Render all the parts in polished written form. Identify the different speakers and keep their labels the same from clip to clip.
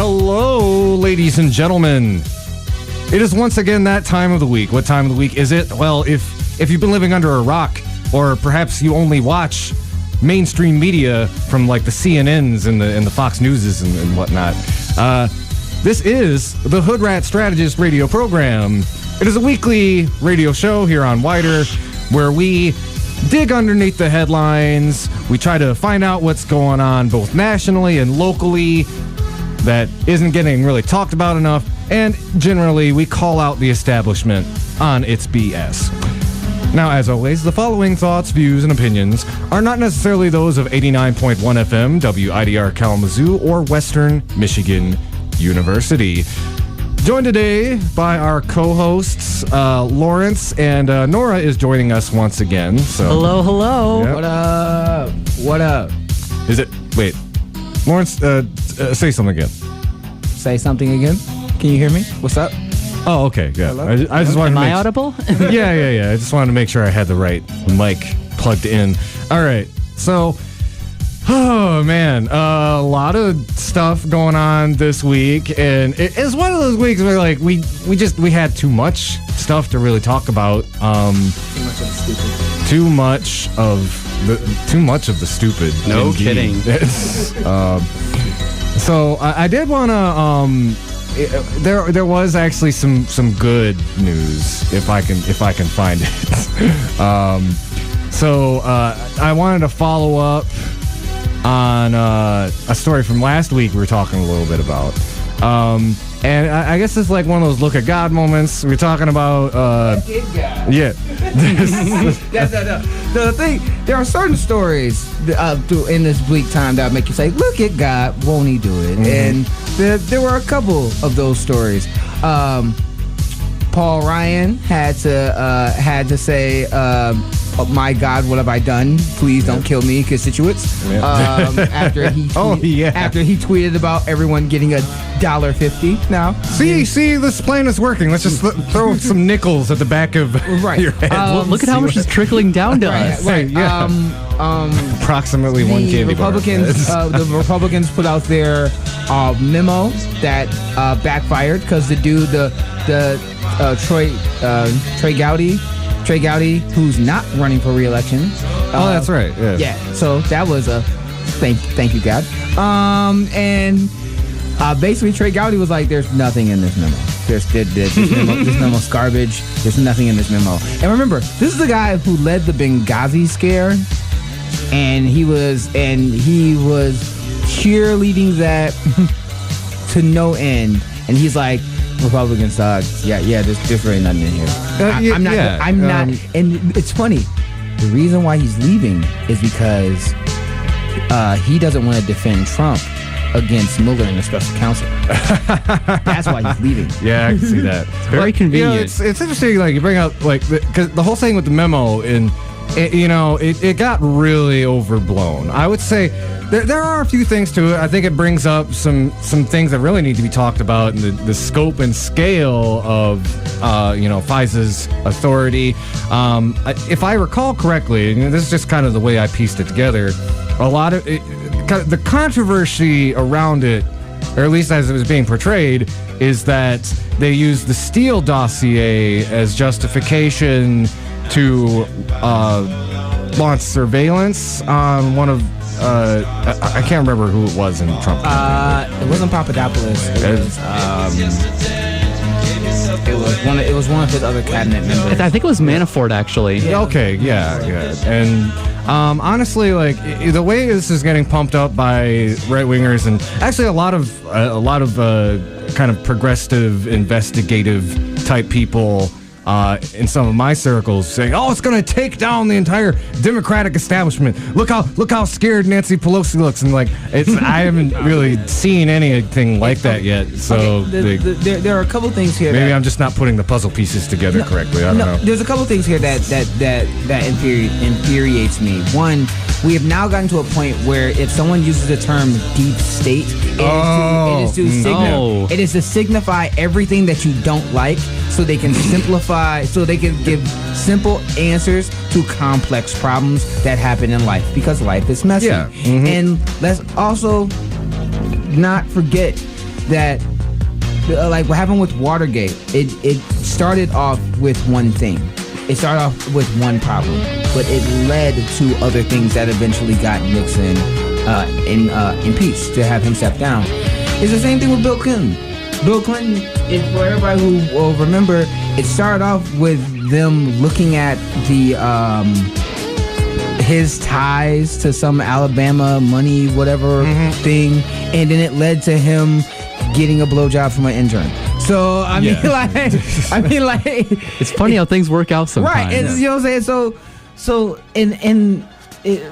Speaker 1: Hello, ladies and gentlemen. It is once again that time of the week. What time of the week is it? Well, if you've been living under a rock, or perhaps you only watch mainstream media from like the CNNs and the Fox Newses and whatnot, this is the Hoodrat Strategist radio program. It is a weekly radio show here on Wider where we dig underneath the headlines. We try to find out what's going on both nationally and locally that isn't getting really talked about enough, and generally we call out the establishment on its BS. Now, as always, the following thoughts, views, and opinions are not necessarily those of 89.1 FM, WIDR Kalamazoo, or Western Michigan University. Joined today by our co-hosts, Lawrence, and Nora is joining us once again. So,
Speaker 2: hello.
Speaker 1: Yep.
Speaker 3: What up?
Speaker 1: Is it... Wait. Lawrence, say something again.
Speaker 3: Say something again? Can you hear me? What's up?
Speaker 1: Oh, okay. Yeah.
Speaker 3: Hello?
Speaker 1: I just wanted
Speaker 2: Am
Speaker 1: to
Speaker 2: I
Speaker 1: make
Speaker 2: audible?
Speaker 1: Yeah. I just wanted to make sure I had the right mic plugged in. All right. So, oh man, a lot of stuff going on this week, and it's one of those weeks where like we had too much stuff to really talk about. Too much of the stupid.
Speaker 2: No
Speaker 1: indeed.
Speaker 2: kidding.
Speaker 1: So I did want to. There was actually some good news if I can find it. So I wanted to follow up on a story from last week we were talking a little bit about. And I guess it's like one of those look at God moments. We're talking about yeah.
Speaker 3: The thing, there are certain stories in this bleak time that make you say, "Look at God, won't He do it?" And there were a couple of those stories. Paul Ryan had to say, "Oh my God, what have I done? Please don't kill me, constituents." After he tweeted about everyone getting $1.50 now.
Speaker 1: See, this plan is working. Let's just throw some nickels at the back of your head.
Speaker 2: Well, look at how much is trickling down to us.
Speaker 3: Right.
Speaker 1: Yeah. Approximately one candy bar.
Speaker 3: The Republicans put out their memo that backfired because the dude, Trey Gowdy, who's not running for re-election.
Speaker 1: That's right. Yeah.
Speaker 3: Yeah. So that was a thank you, God. And basically, Trey Gowdy was like, "There's nothing in this memo. This memo's garbage. There's nothing in this memo." And remember, this is the guy who led the Benghazi scare, and he was cheerleading that to no end. And he's like, "Republicans suck. Yeah. There's really nothing in here." I'm not. And it's funny. The reason why he's leaving is because he doesn't want to defend Trump against Mueller and the special counsel. That's why he's leaving.
Speaker 1: Yeah, I can see that.
Speaker 2: Very convenient.
Speaker 1: You know, it's interesting. Like you bring up because the whole thing with the memo and it got really overblown. I would say there are a few things to it. I think it brings up some things that really need to be talked about, and the scope and scale of FISA's authority. If I recall correctly, and this is just kind of the way I pieced it together, a lot of the controversy around it, or at least as it was being portrayed, is that they used the Steele dossier as justification to launch surveillance on one of I can't remember who it was in Trump.
Speaker 3: It wasn't Papadopoulos. It was one of his other cabinet members.
Speaker 2: I think it was Manafort, actually.
Speaker 1: Okay, yeah. And honestly, like the way this is getting pumped up by right wingers, and actually a lot of kind of progressive, investigative type people in some of my circles saying, "Oh, it's going to take down the entire Democratic establishment. Look how scared Nancy Pelosi looks." And like, I haven't really seen anything like that yet. So
Speaker 3: there are a couple things here.
Speaker 1: Maybe I'm just not putting the puzzle pieces together correctly. I don't know.
Speaker 3: There's a couple things here that infuriates me. One, we have now gotten to a point where if someone uses the term deep state, it is to signify everything that you don't like, so they can simplify, so they can give simple answers to complex problems that happen in life, because life is messy.
Speaker 1: Yeah. Mm-hmm.
Speaker 3: And let's also not forget that, like what happened with Watergate, it started off with one thing. It started off with one problem, but it led to other things that eventually got Nixon impeached, to have him step down. It's the same thing with Bill Clinton. Bill Clinton, for everybody who will remember, it started off with them looking at his ties to some Alabama money, whatever thing, and then it led to him getting a blowjob from an intern. So I mean,
Speaker 2: it's funny how things work out sometimes.
Speaker 3: Right? You know what I'm saying? So,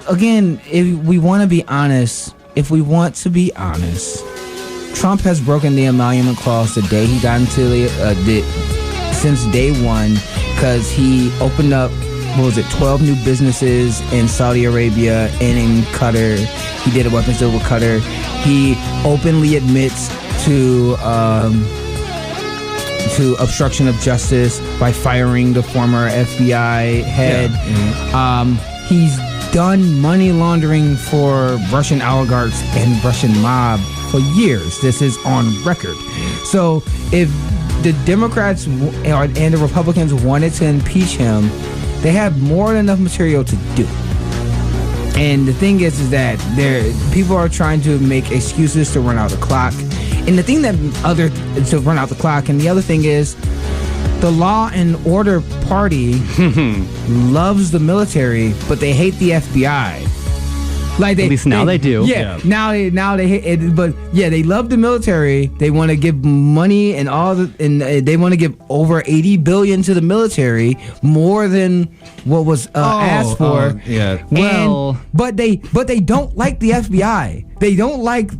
Speaker 3: again, if we want to be honest, Trump has broken the emolument clause the day he got into since day one, because he opened up 12 new businesses in Saudi Arabia and in Qatar. He did a weapons deal with Qatar. He openly admits to obstruction of justice by firing the former FBI head. He's done money laundering for Russian oligarchs and Russian mob for years. This is on record. So if the Democrats and the Republicans wanted to impeach him, they have more than enough material to do. And the thing is that people are trying to make excuses to run out the clock. And the thing to run out the clock, and the other thing is, the Law and Order Party loves the military, but they hate the FBI. Like
Speaker 2: at least now they do.
Speaker 3: Yeah. Now they hate it, but yeah, they love the military. They want to give money and they want to give over $80 billion to the military, more than what was asked for.
Speaker 1: Yeah.
Speaker 3: Well, but they don't like the FBI. They don't like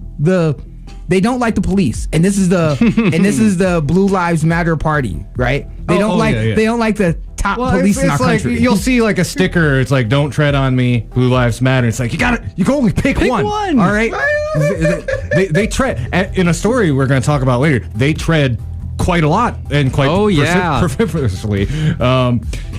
Speaker 3: the police, and this is the Blue Lives Matter party, right? They don't like the top police in our country.
Speaker 1: Like, you'll see like a sticker. It's like, "Don't tread on me. Blue Lives Matter." It's like you can only pick one. All right. they tread in a story we're going to talk about later. They tread quite a lot and quite precipitously.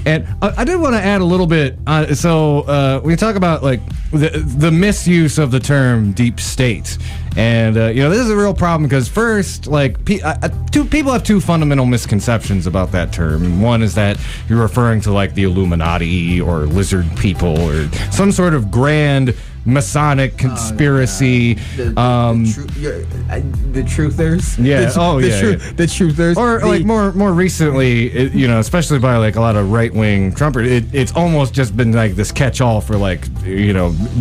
Speaker 1: And I did want to add a little bit. We talk about like the misuse of the term deep state. And, this is a real problem because first, like, people have two fundamental misconceptions about that term. One is that you're referring to, like, the Illuminati or lizard people or some sort of grand Masonic conspiracy.
Speaker 3: The truthers.
Speaker 1: Yeah.
Speaker 3: The truthers.
Speaker 1: Or like more recently, especially by like a lot of right wing Trumpers, it's almost just been like this catch all for like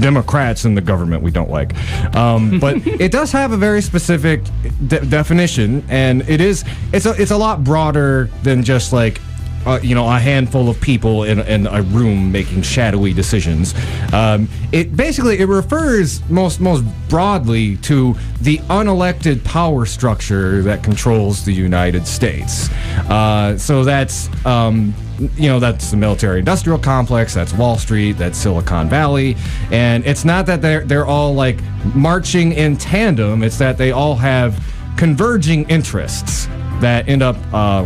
Speaker 1: Democrats in the government we don't like. But it does have a very specific definition, and it's a lot broader than just like a handful of people in a room making shadowy decisions. It refers most broadly to the unelected power structure that controls the United States. So that's that's the military-industrial complex, that's Wall Street, that's Silicon Valley, and it's not that they're all like marching in tandem. It's that they all have converging interests that end up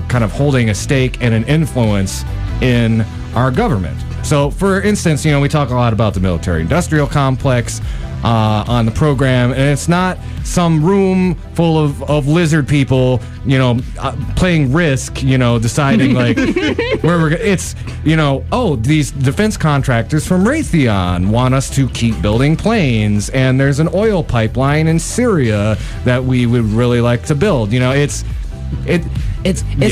Speaker 1: kind of holding a stake and an influence in our government. So, for instance, we talk a lot about the military-industrial complex on the program, and it's not some room full of lizard people, playing Risk, deciding like where we're. It's these defense contractors from Raytheon want us to keep building planes, and there's an oil pipeline in Syria that we would really like to build. It's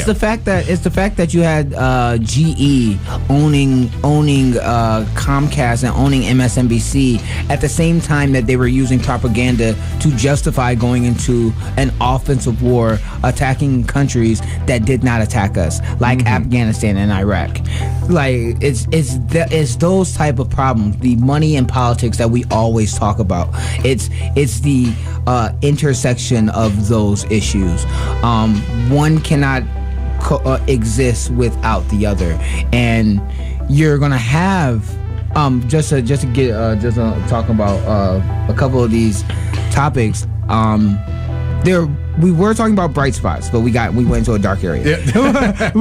Speaker 1: the fact that you had GE owning Comcast and owning MSNBC at the same time that they were using propaganda to justify going into an offensive war, attacking countries that did not attack us, like Afghanistan and Iraq. Like it's those type of problems, the money and politics that we always talk about. It's the intersection of those issues. One cannot exist without the other, and you're gonna have just to talk about a couple of these topics. We were talking about bright spots, but we went into a dark area. Yeah.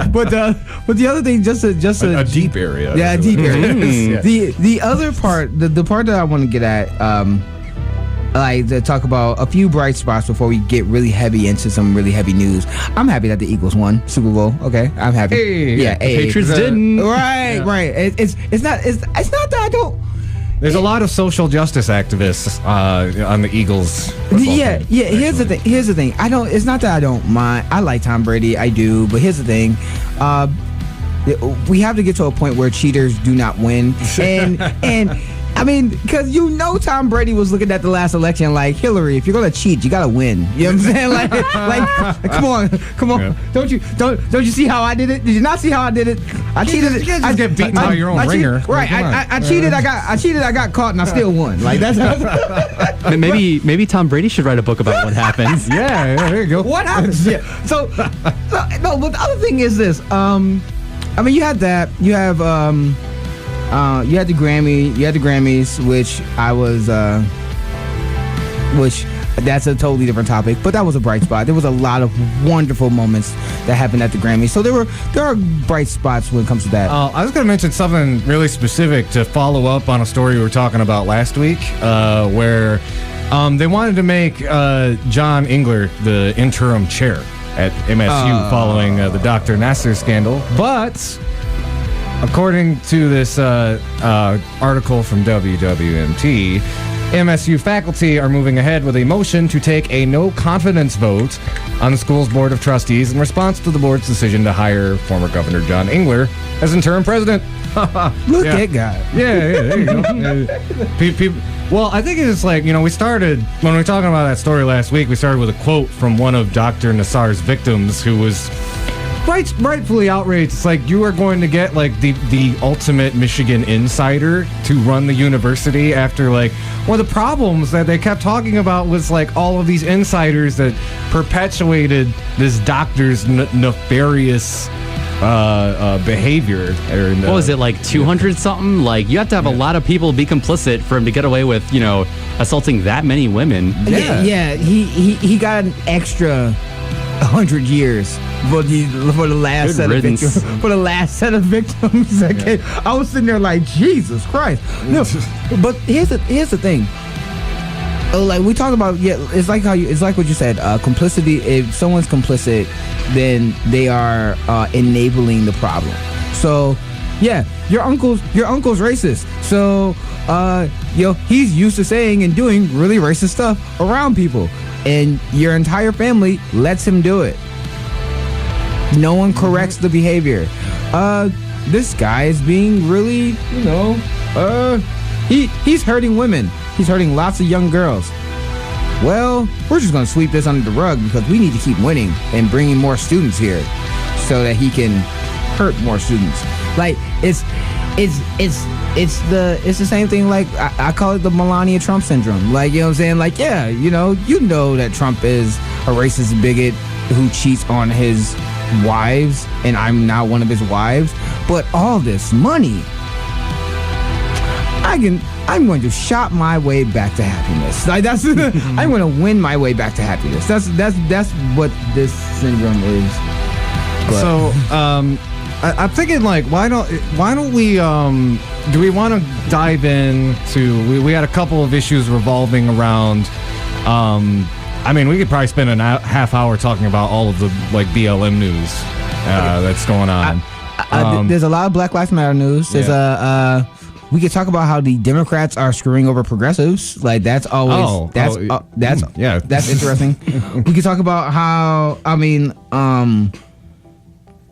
Speaker 3: but the other thing, just
Speaker 1: a deep area.
Speaker 3: Yeah, a deep area. The other part, the part that I want to get at, like to talk about a few bright spots before we get really heavy into some really heavy news. I'm happy that the Eagles won Super Bowl. Okay, I'm happy.
Speaker 1: Hey,
Speaker 2: Patriots didn't.
Speaker 3: Right. It's not that I don't.
Speaker 1: There's a lot of social justice activists on the Eagles.
Speaker 3: Yeah. Here's the thing. I don't. It's not that I don't mind. I like Tom Brady. I do. But here's the thing. We have to get to a point where cheaters do not win. And I mean, because Tom Brady was looking at the last election like, Hillary, if you're gonna cheat, you gotta win. You know what I'm saying? Like, come on. Yeah. Don't you see how I did it? Did you not see how I did it? I cheated.
Speaker 1: You can't just get beaten by your own ringer.
Speaker 3: Right. I cheated. I got caught, and I still won. Like that's
Speaker 2: maybe Tom Brady should write a book about what happens.
Speaker 1: Yeah, there you go.
Speaker 3: What happens? Yeah. So no. But the other thing is this. I mean, you had that. You have you had the Grammys, which I was, which that's a totally different topic, but that was a bright spot. There was a lot of wonderful moments that happened at the Grammys. So there are bright spots when it comes to that.
Speaker 1: I was going to mention something really specific to follow up on a story we were talking about last week, where they wanted to make John Engler the interim chair at MSU following the Dr. Nasser scandal, but according to this article from WWMT, MSU faculty are moving ahead with a motion to take a no-confidence vote on the school's Board of Trustees in response to the board's decision to hire former Governor John Engler as interim president.
Speaker 3: Look at that guy.
Speaker 1: Yeah, there you go. Well, I think it's like, when we were talking about that story last week, we started with a quote from one of Dr. Nassar's victims who was rightfully outraged. It's like, you are going to get like the ultimate Michigan insider to run the university after one of the problems that they kept talking about was like all of these insiders that perpetuated this doctor's nefarious behavior.
Speaker 2: What was it, like 200 something? Like, you have to have a lot of people be complicit for him to get away with, assaulting that many women.
Speaker 3: Yeah. He got an extra 100 years for the last set of victims. For the last set of victims. I was sitting there like, Jesus Christ. No, but here's the thing. Like we talk about, it's like what you said. Complicity. If someone's complicit, then they are enabling the problem. So, yeah, your uncle's racist. So, he's used to saying and doing really racist stuff around people, and your entire family lets him do it. No one corrects the behavior. This guy is being really, he's hurting women. He's hurting lots of young girls. Well, we're just going to sweep this under the rug because we need to keep winning and bringing more students here so that he can hurt more students. Like, it's the same thing. Like, I call it the Melania Trump syndrome. Like, you know what I'm saying? Like, yeah, you know that Trump is a racist bigot who cheats on his wives, and I'm not one of his wives. But all this money, I'm going to shop my way back to happiness. Like I'm going to win my way back to happiness. That's what this syndrome is. But.
Speaker 1: So I'm thinking, like, why don't we do we want to dive into we had a couple of issues revolving around I mean, we could probably spend a half hour talking about all of the BLM news that's going on.
Speaker 3: There's a lot of Black Lives Matter news. There's we could talk about how the Democrats are screwing over progressives. Like, that's always that's interesting. We could talk about how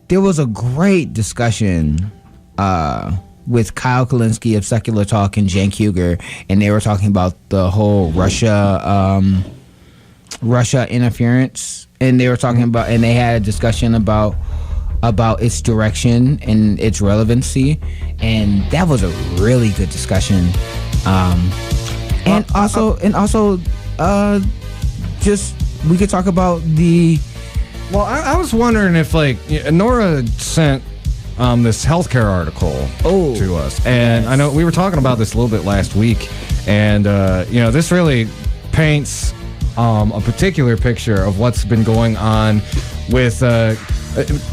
Speaker 3: there was a great discussion with Kyle Kalinske of Secular Talk and Cenk Uygur, and they were talking about the whole Russia interference, and they were talking about, and they had a discussion about its direction and its relevancy, and that was a really good discussion. And also, just we could talk about the.
Speaker 1: Well, I was wondering if Nora sent this healthcare article to us, and I know we were talking about this a little bit last week, and this really paints a particular picture of what's been going on with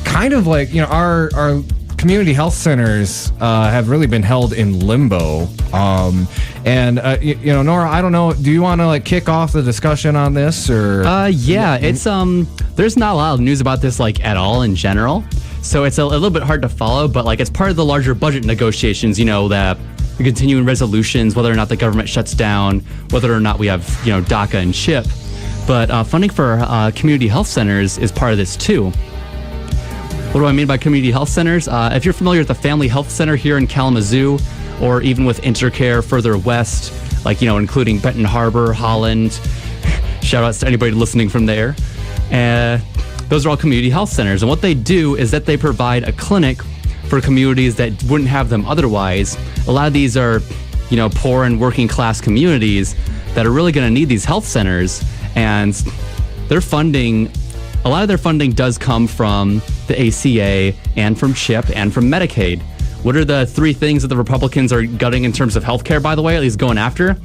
Speaker 1: kind of our community health centers have really been held in limbo. Nora, I don't know. Do you want to like kick off the discussion on this, or?
Speaker 2: It's there's not a lot of news about this like at all in general, so it's a little bit hard to follow. But like it's part of the larger budget negotiations. That the continuing resolutions, whether or not the government shuts down, whether or not we have DACA and CHIP. But funding for community health centers is part of this too. What do I mean by community health centers? If you're familiar with the Family Health Center here in Kalamazoo, or even with Intercare further west, like, including Benton Harbor, Holland, shout outs to anybody listening from there. Those are all community health centers. And what they do is that they provide a clinic for communities that wouldn't have them otherwise. A lot of these are, poor and working class communities that are really going to need these health centers. And their funding, a lot of their funding does come from the ACA and from CHIP and from Medicaid. What are the three things that the Republicans are gutting in terms of healthcare, by the way, at least going after?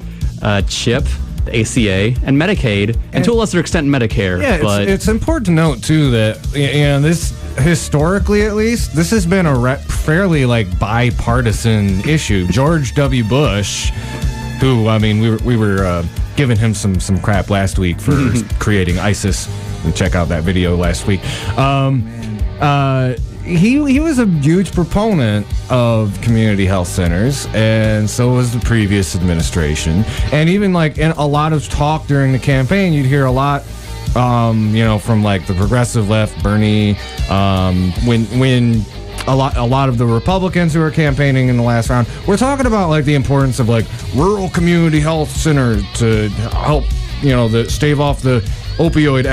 Speaker 2: CHIP, the ACA, and Medicaid, and to a lesser extent Medicare.
Speaker 1: Yeah,
Speaker 2: but
Speaker 1: it's important to note, too, that this, historically at least, this has been a fairly bipartisan issue. George W. Bush, who, we were giving him some crap last week for creating ISIS. Check out that video last week. He was a huge proponent of community health centers, and so was the previous administration. And even in a lot of talk during the campaign, you'd hear a lot, from the progressive left, Bernie, when a lot of the Republicans who were campaigning in the last round were talking about the importance of rural community health centers to help stave off the opioid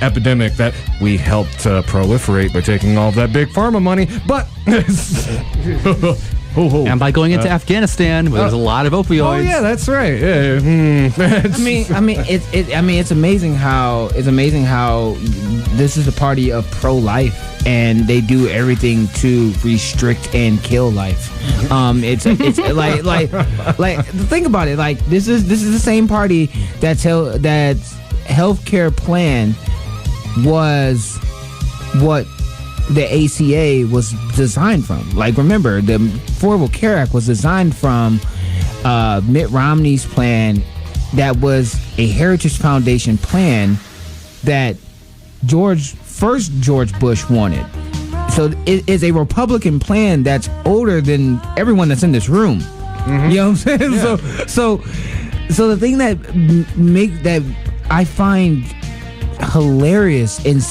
Speaker 1: epidemic that we helped proliferate by taking all of that big pharma money, but
Speaker 2: and by going into Afghanistan, where there's a lot of opioids.
Speaker 1: Oh yeah, that's right. Yeah.
Speaker 3: It's amazing how this is the party of pro-life, and they do everything to restrict and kill life. It's think about it. This is the same party that's healthcare plan was what the ACA was designed from. Remember, the Affordable Care Act was designed from Mitt Romney's plan that was a Heritage Foundation plan that George Bush wanted. So it is a Republican plan that's older than everyone that's in this room. Mm-hmm. You know what I'm saying? Yeah. So the thing that I find hilarious and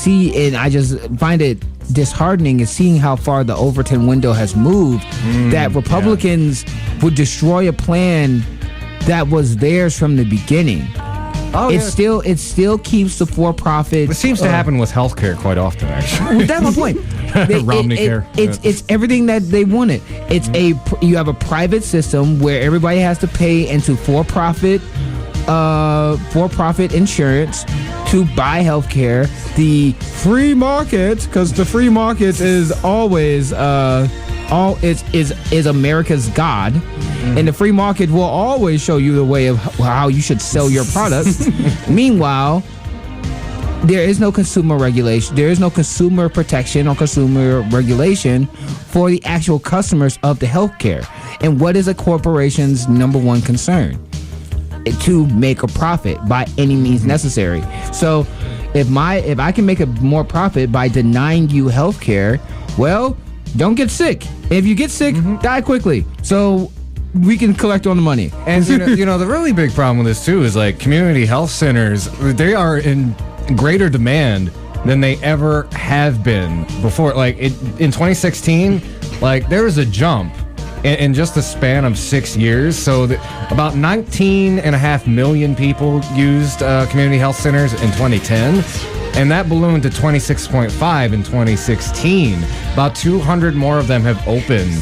Speaker 3: I just find it disheartening is seeing how far the Overton window has moved, that Republicans would destroy a plan that was theirs from the beginning. It still keeps the for-profit.
Speaker 1: It seems to happen with healthcare quite often, actually.
Speaker 3: Well, that's my point. It's everything that they wanted. You have a private system where everybody has to pay into for-profit insurance to buy healthcare. The free market, because the free market is always is America's God, and the free market will always show you the way of how you should sell your products. Meanwhile, there is no consumer regulation. There is no consumer protection or consumer regulation for the actual customers of the healthcare. And what is a corporation's number one concern? To make a profit by any means necessary. So if I can make more profit by denying you health care, well, don't get sick. If you get sick, die quickly, so we can collect all the money.
Speaker 1: And the really big problem with this too is community health centers, they are in greater demand than they ever have been before. In 2016, there was a jump in just the span of 6 years. So about 19.5 million people used community health centers in 2010. And that ballooned to 26.5 in 2016. About 200 more of them have opened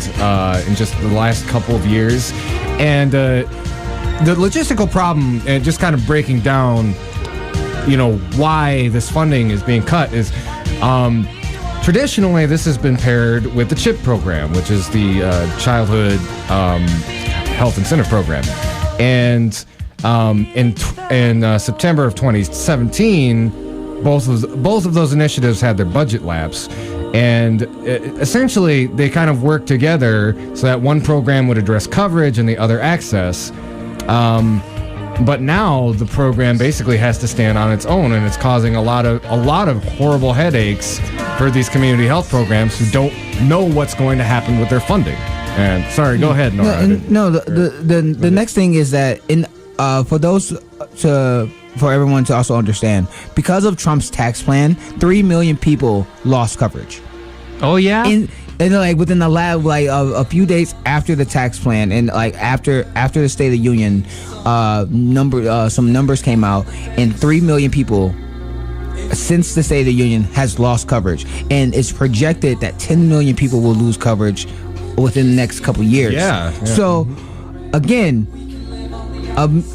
Speaker 1: in just the last couple of years. And the logistical problem, and just kind of breaking down, why this funding is being cut is traditionally this has been paired with the CHIP program, which is the Childhood Health Incentive Program. And in September of 2017, both of those initiatives had their budget lapse, And essentially, they kind of work together so that one program would address coverage and the other access. But now the program basically has to stand on its own, and it's causing a lot of horrible headaches for these community health programs who don't know what's going to happen with their funding. And sorry, go ahead, Nora.
Speaker 3: The next thing is that for everyone to also understand, because of Trump's tax plan, 3 million people lost coverage.
Speaker 2: Oh yeah.
Speaker 3: And like within the lab, like a few days after the tax plan, and like after the State of the Union, some numbers came out, and 3 million people since the State of the Union has lost coverage, and it's projected that 10 million people will lose coverage within the next couple years.
Speaker 1: Yeah.
Speaker 3: So, again,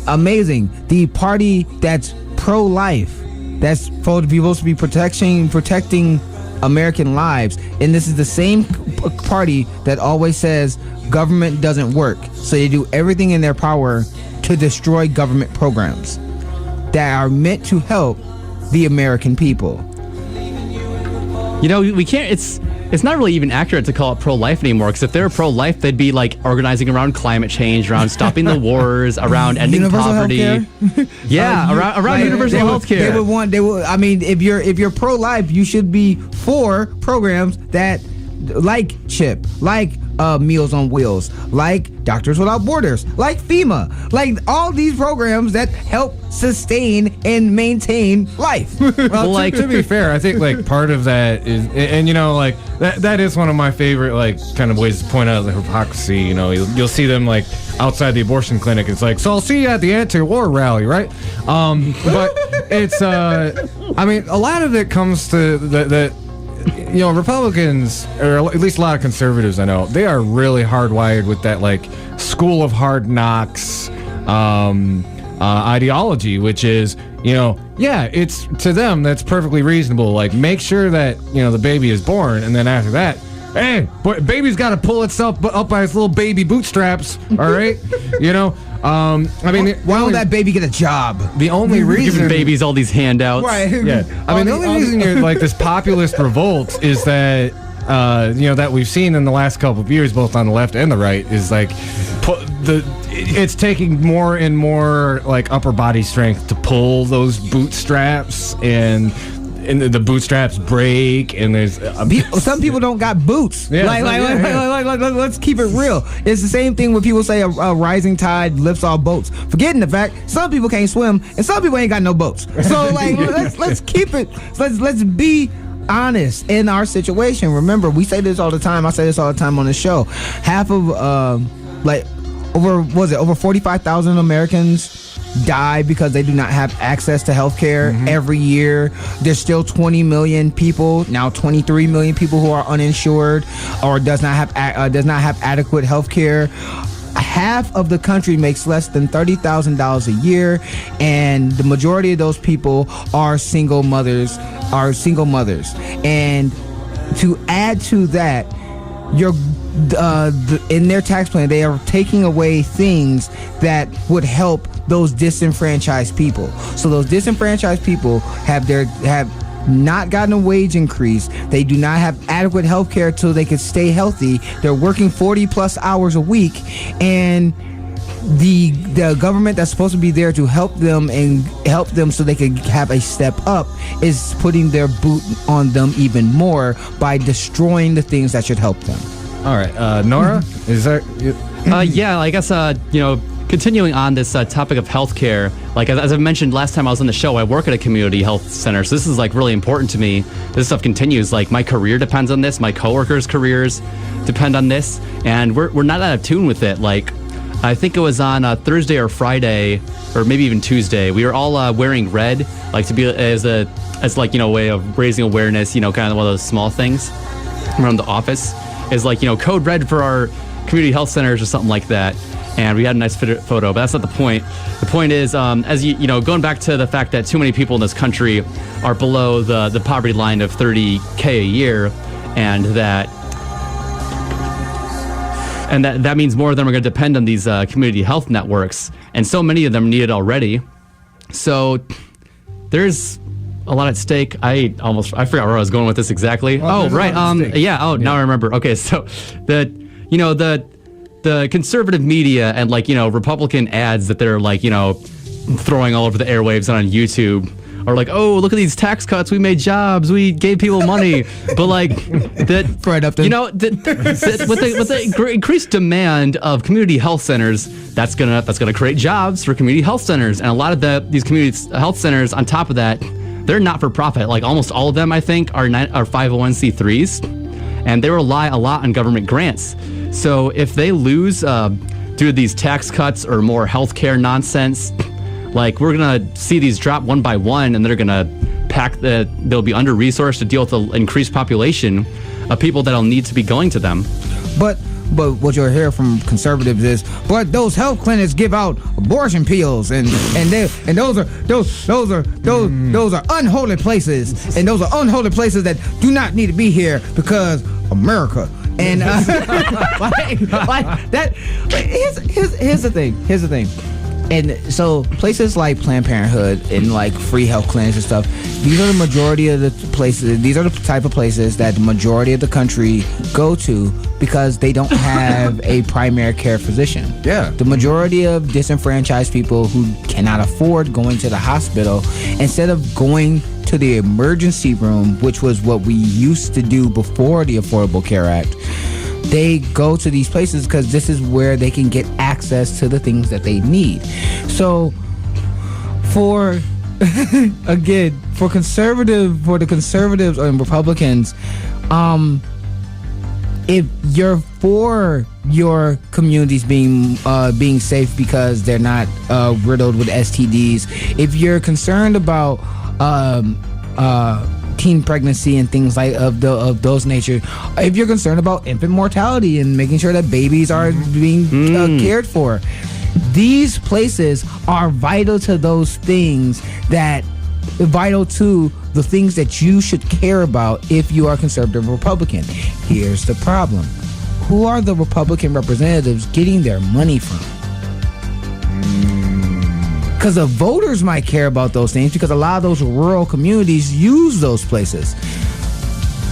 Speaker 3: amazing. The party that's pro-life, that's supposed to be protecting American lives, and this is the same party that always says government doesn't work, so they do everything in their power to destroy government programs that are meant to help the American people.
Speaker 2: You know, we can't. It's not really even accurate to call it pro-life anymore, because if they were pro-life, they'd be like organizing around climate change, around stopping the wars, around ending
Speaker 3: universal
Speaker 2: poverty. Yeah, around universal health care.
Speaker 3: They would. I mean, if you're pro-life, you should be for programs that, like CHIP, like Meals on Wheels, like Doctors Without Borders, like FEMA, like all these programs that help sustain and maintain life.
Speaker 1: Well, like, to be fair, I think like part of that is, and you know, like that is one of my favorite like kind of ways to point out the hypocrisy. You know, you'll see them like outside the abortion clinic. It's like, so I'll see you at the anti-war rally, right? But it's I mean, a lot of it comes to the you know, Republicans, or at least a lot of conservatives I know, they are really hardwired with that like school of hard knocks ideology, which is, you know, yeah, it's to them that's perfectly reasonable. Like, make sure that, you know, the baby is born, and then after that, hey, baby's got to pull itself up by its little baby bootstraps, all right? You know, I mean,
Speaker 3: why don't that baby get a job?
Speaker 1: The only reason
Speaker 2: giving babies all these handouts,
Speaker 3: right?
Speaker 1: Yeah, I mean, the only reason you're like this populist revolt is that you know, that we've seen in the last couple of years, both on the left and the right, is like it's taking more and more like upper body strength to pull those bootstraps, and the bootstraps break, and there's
Speaker 3: some people don't got boots.
Speaker 1: Yeah,
Speaker 3: like, let's keep it real. It's the same thing when people say a rising tide lifts all boats, forgetting the fact some people can't swim and some people ain't got no boats. So like, let's keep it. Let's be honest in our situation. Remember, we say this all the time. I say this all the time on the show. Half of over 45,000 Americans die because they do not have access to health care every year. There's still 20 million people, now 23 million people who are uninsured or does not have adequate health care. Half of the country makes less than $30,000 a year, and the majority of those people are single mothers. And to add to that, in their tax plan, they are taking away things that would help those disenfranchised people. So those disenfranchised people have not gotten a wage increase. They do not have adequate health care so they can stay healthy. They're working 40 plus hours a week, and the government that's supposed to be there to help them so they can have a step up is putting their boot on them even more by destroying the things that should help them.
Speaker 1: All right, Nora, is that?
Speaker 2: Yeah, I guess you know, continuing on this topic of healthcare, like as I mentioned last time I was on the show, I work at a community health center, so this is like really important to me. This stuff continues. Like, my career depends on this. My coworkers' careers depend on this, and we're not out of tune with it. Like, I think it was on Thursday or Friday, or maybe even Tuesday, we were all wearing red, like to be as like, you know, a way of raising awareness. You know, kind of one of those small things around the office is like, you know, code red for our community health centers or something like that. And we had a nice photo, but that's not the point. The point is, as you know, going back to the fact that too many people in this country are below the poverty line of $30K a year, and that means more of them are going to depend on these community health networks, and so many of them need it already. So there's a lot at stake. I forgot where I was going with this exactly.
Speaker 1: Well,
Speaker 2: right. Now I remember. Okay, so the conservative media and Republican ads that they're throwing all over the airwaves and on YouTube are like, oh, look at these tax cuts. We made jobs. We gave people money. But with the increased demand of community health centers, that's gonna create jobs for community health centers. And a lot of these community health centers, on top of that, they're not for profit. Like almost all of them, I think, are 501c3s, and they rely a lot on government grants. So if they lose due to these tax cuts or more healthcare nonsense, we're gonna see these drop one by one, and they're gonna they'll be under-resourced to deal with the increased population of people that'll need to be going to them.
Speaker 3: But what you'll hear from conservatives is, but those health clinics give out abortion pills, and those are unholy places, and those are unholy places that do not need to be here because America. And that. Here's the thing. And so places like Planned Parenthood and free health clinics and stuff, these are the majority of the places, these are the type of places that the majority of the country go to because they don't have a primary care physician.
Speaker 1: Yeah.
Speaker 3: The majority of disenfranchised people who cannot afford going to the hospital, instead of going to the emergency room, which was what we used to do before the Affordable Care Act, they go to these places because this is where they can get access to the things that they need. So for the conservatives and Republicans, if you're for your communities being safe because they're not riddled with STDs, if you're concerned about teen pregnancy and things of those nature, if you're concerned about infant mortality and making sure that babies are being cared for, these places are vital to those things vital to the things that you should care about if you are conservative Republican. Here's the problem. Who are the Republican representatives getting their money from? Because the voters might care about those things because a lot of those rural communities use those places.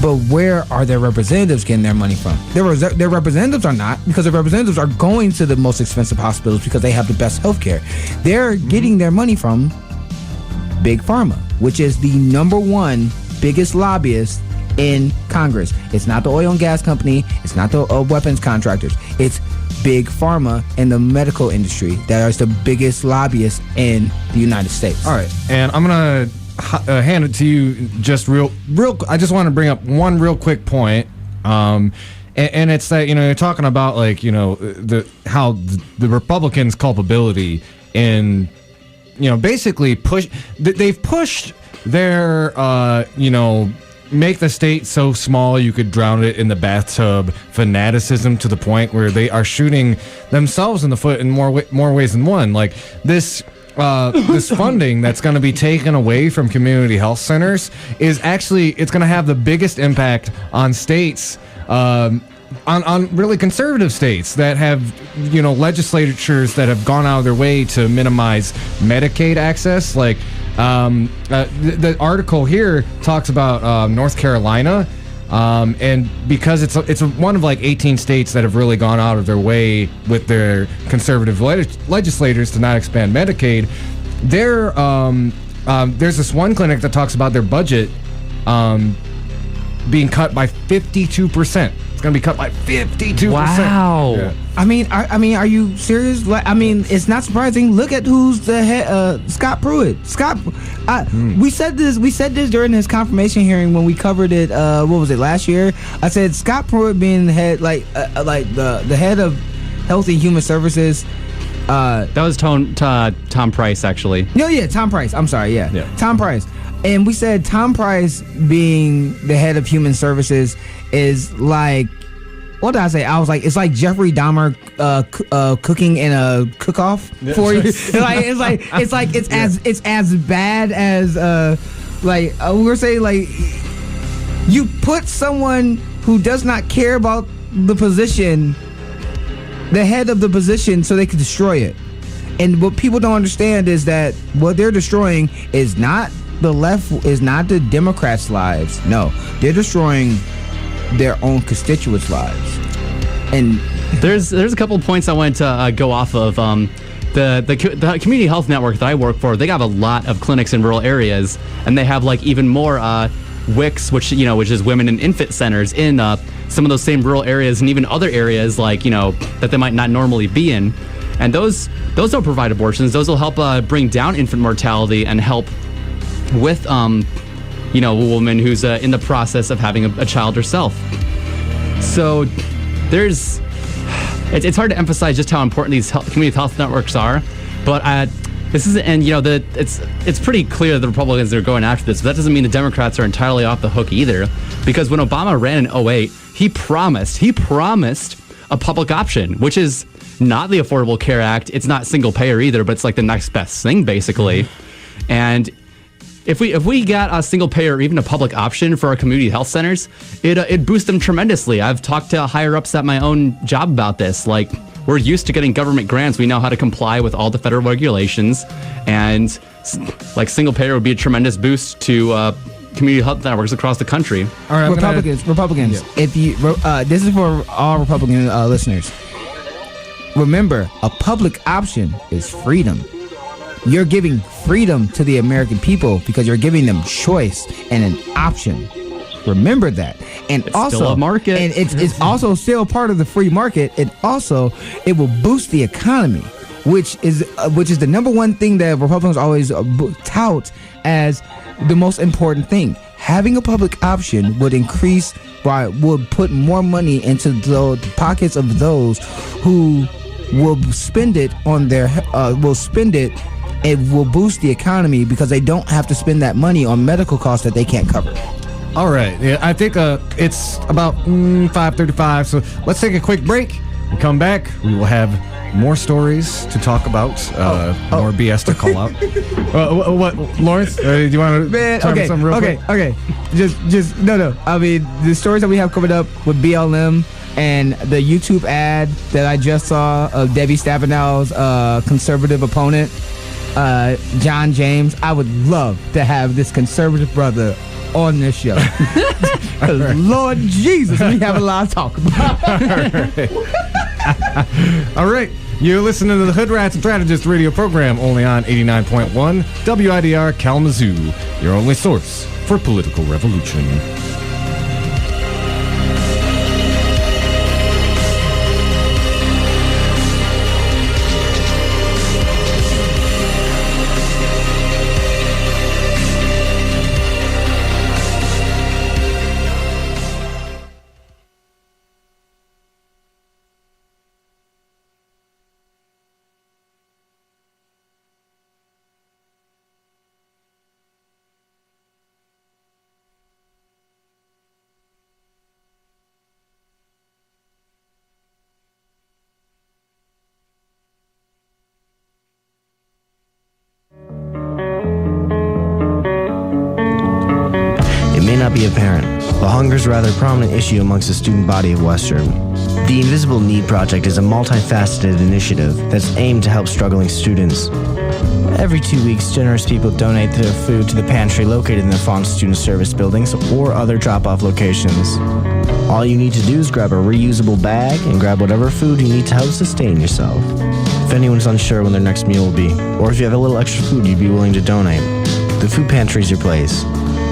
Speaker 3: But where are their representatives getting their money from? Their representatives are not, because their representatives are going to the most expensive hospitals because they have the best health care. They're getting their money from Big Pharma, which is the number one biggest lobbyist in Congress. It's not the oil and gas company. It's not the weapons contractors. It's Big Pharma and the medical industry that is the biggest lobbyist in the United States.
Speaker 1: All right, and I'm gonna hand it to you just real. I just want to bring up one real quick point, and it's that you're talking about how the Republicans' culpability in basically they've pushed their make the state so small you could drown it in the bathtub fanaticism to the point where they are shooting themselves in the foot in more ways than one. Like this funding that's going to be taken away from community health centers is actually, it's going to have the biggest impact on states, on really conservative states that have, legislatures that have gone out of their way to minimize Medicaid access. Like, the article here talks about North Carolina, and because it's one of 18 states that have really gone out of their way with their conservative legislators to not expand Medicaid. There's this one clinic that talks about their budget being cut by 52%. It's going to be cut by 52%.
Speaker 2: Wow.
Speaker 1: Yeah.
Speaker 3: I mean, are you serious? It's not surprising. Look at who's the head. Scott Pruitt. We said this during his confirmation hearing when we covered it. What was it, last year? I said Scott Pruitt being the head, the head of Health and Human Services.
Speaker 2: That was Tom Price, actually.
Speaker 3: No, yeah, Tom Price. I'm sorry, yeah. Tom Price. And we said Tom Price being the head of Human Services is like, what did I say? I was like, it's like Jeffrey Dahmer cooking in a cook-off for you. It's as bad as we're saying, you put someone who does not care about the position, the head of the position, so they can destroy it. And what people don't understand is that what they're destroying is not the left is not the Democrats' lives. No, they're destroying their own constituents' lives. And
Speaker 2: there's a couple of points I wanted to go off of. The community health network that I work for, they have a lot of clinics in rural areas, and they have like even more WICs, which is women and infant centers in some of those same rural areas, and even other areas like that they might not normally be in. And those don't provide abortions. Those will help bring down infant mortality and help with a woman who's in the process of having a child herself. So it's hard to emphasize just how important these community health networks are, but this is, and it's pretty clear the Republicans are going after this, but that doesn't mean the Democrats are entirely off the hook either, because when Obama ran in 2008, he promised a public option, which is not the Affordable Care Act. It's not single payer either, but it's like the next best thing basically. And if we got a single payer or even a public option for our community health centers, it boosts them tremendously. I've talked to higher ups at my own job about this. Like, we're used to getting government grants. We know how to comply with all the federal regulations, and like single payer would be a tremendous boost to community health networks across the country.
Speaker 3: All right, Republicans. Yeah. If you this is for all Republican listeners. Remember, a public option is freedom. You're giving freedom to the American people because you're giving them choice and an option. Remember that. And
Speaker 2: it's
Speaker 3: also
Speaker 2: still a market.
Speaker 3: And it's also still part of the free market. And also it will boost the economy, which is the number one thing that Republicans always tout as the most important thing. Having a public option would put more money into the pockets of those who will spend it on it will boost the economy because they don't have to spend that money on medical costs that they can't cover.
Speaker 1: All right. Yeah, I think it's about 5:35, so let's take a quick break and come back. We will have more stories to talk about, more BS to call out. What, Lawrence? Do you want to talk about something real quick?
Speaker 3: Okay. Just no. I mean, the stories that we have coming up with BLM and the YouTube ad that I just saw of Debbie Stabenow's conservative opponent, John James. I would love to have this conservative brother on this show. Right. Lord Jesus, we have a lot to talk about.
Speaker 1: All right. You're listening to the Hoodrat Strategist radio program only on 89.1 WIDR Kalamazoo, your only source for political revolution.
Speaker 4: Not be apparent, but hunger is a rather prominent issue amongst the student body of Western. The Invisible Need Project is a multifaceted initiative that's aimed to help struggling students. Every 2 weeks, generous people donate their food to the pantry located in the Fawn Student Service buildings or other drop-off locations. All you need to do is grab a reusable bag and grab whatever food you need to help sustain yourself. If anyone's unsure when their next meal will be, or if you have a little extra food you'd be willing to donate, the food pantry is your place.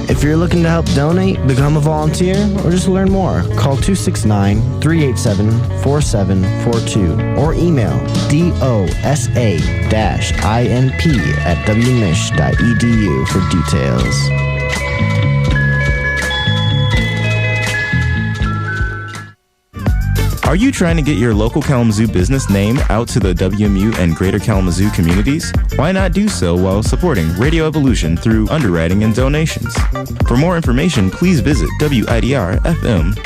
Speaker 4: If you're looking to help donate, become a volunteer, or just learn more, call 269-387-4742 or email dosa-inp@wmich.edu for details.
Speaker 5: Are you trying to get your local Kalamazoo business name out to the WMU and Greater Kalamazoo communities? Why not do so while supporting Radio Evolution through underwriting and donations? For more information, please visit widrfm.org.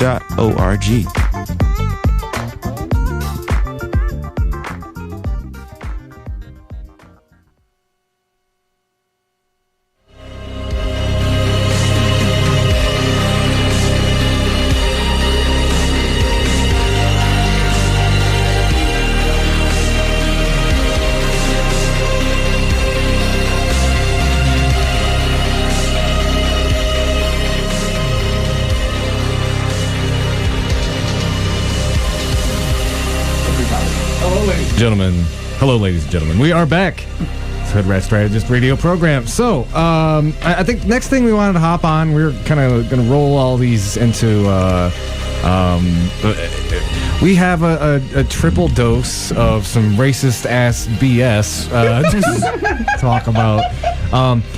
Speaker 1: gentlemen. Hello, ladies and gentlemen. We are back. It's Hoodrat Strategist radio program. So, I think next thing we wanted to hop on, we're kind of going to roll all these into... we have a triple dose of some racist-ass BS to talk about.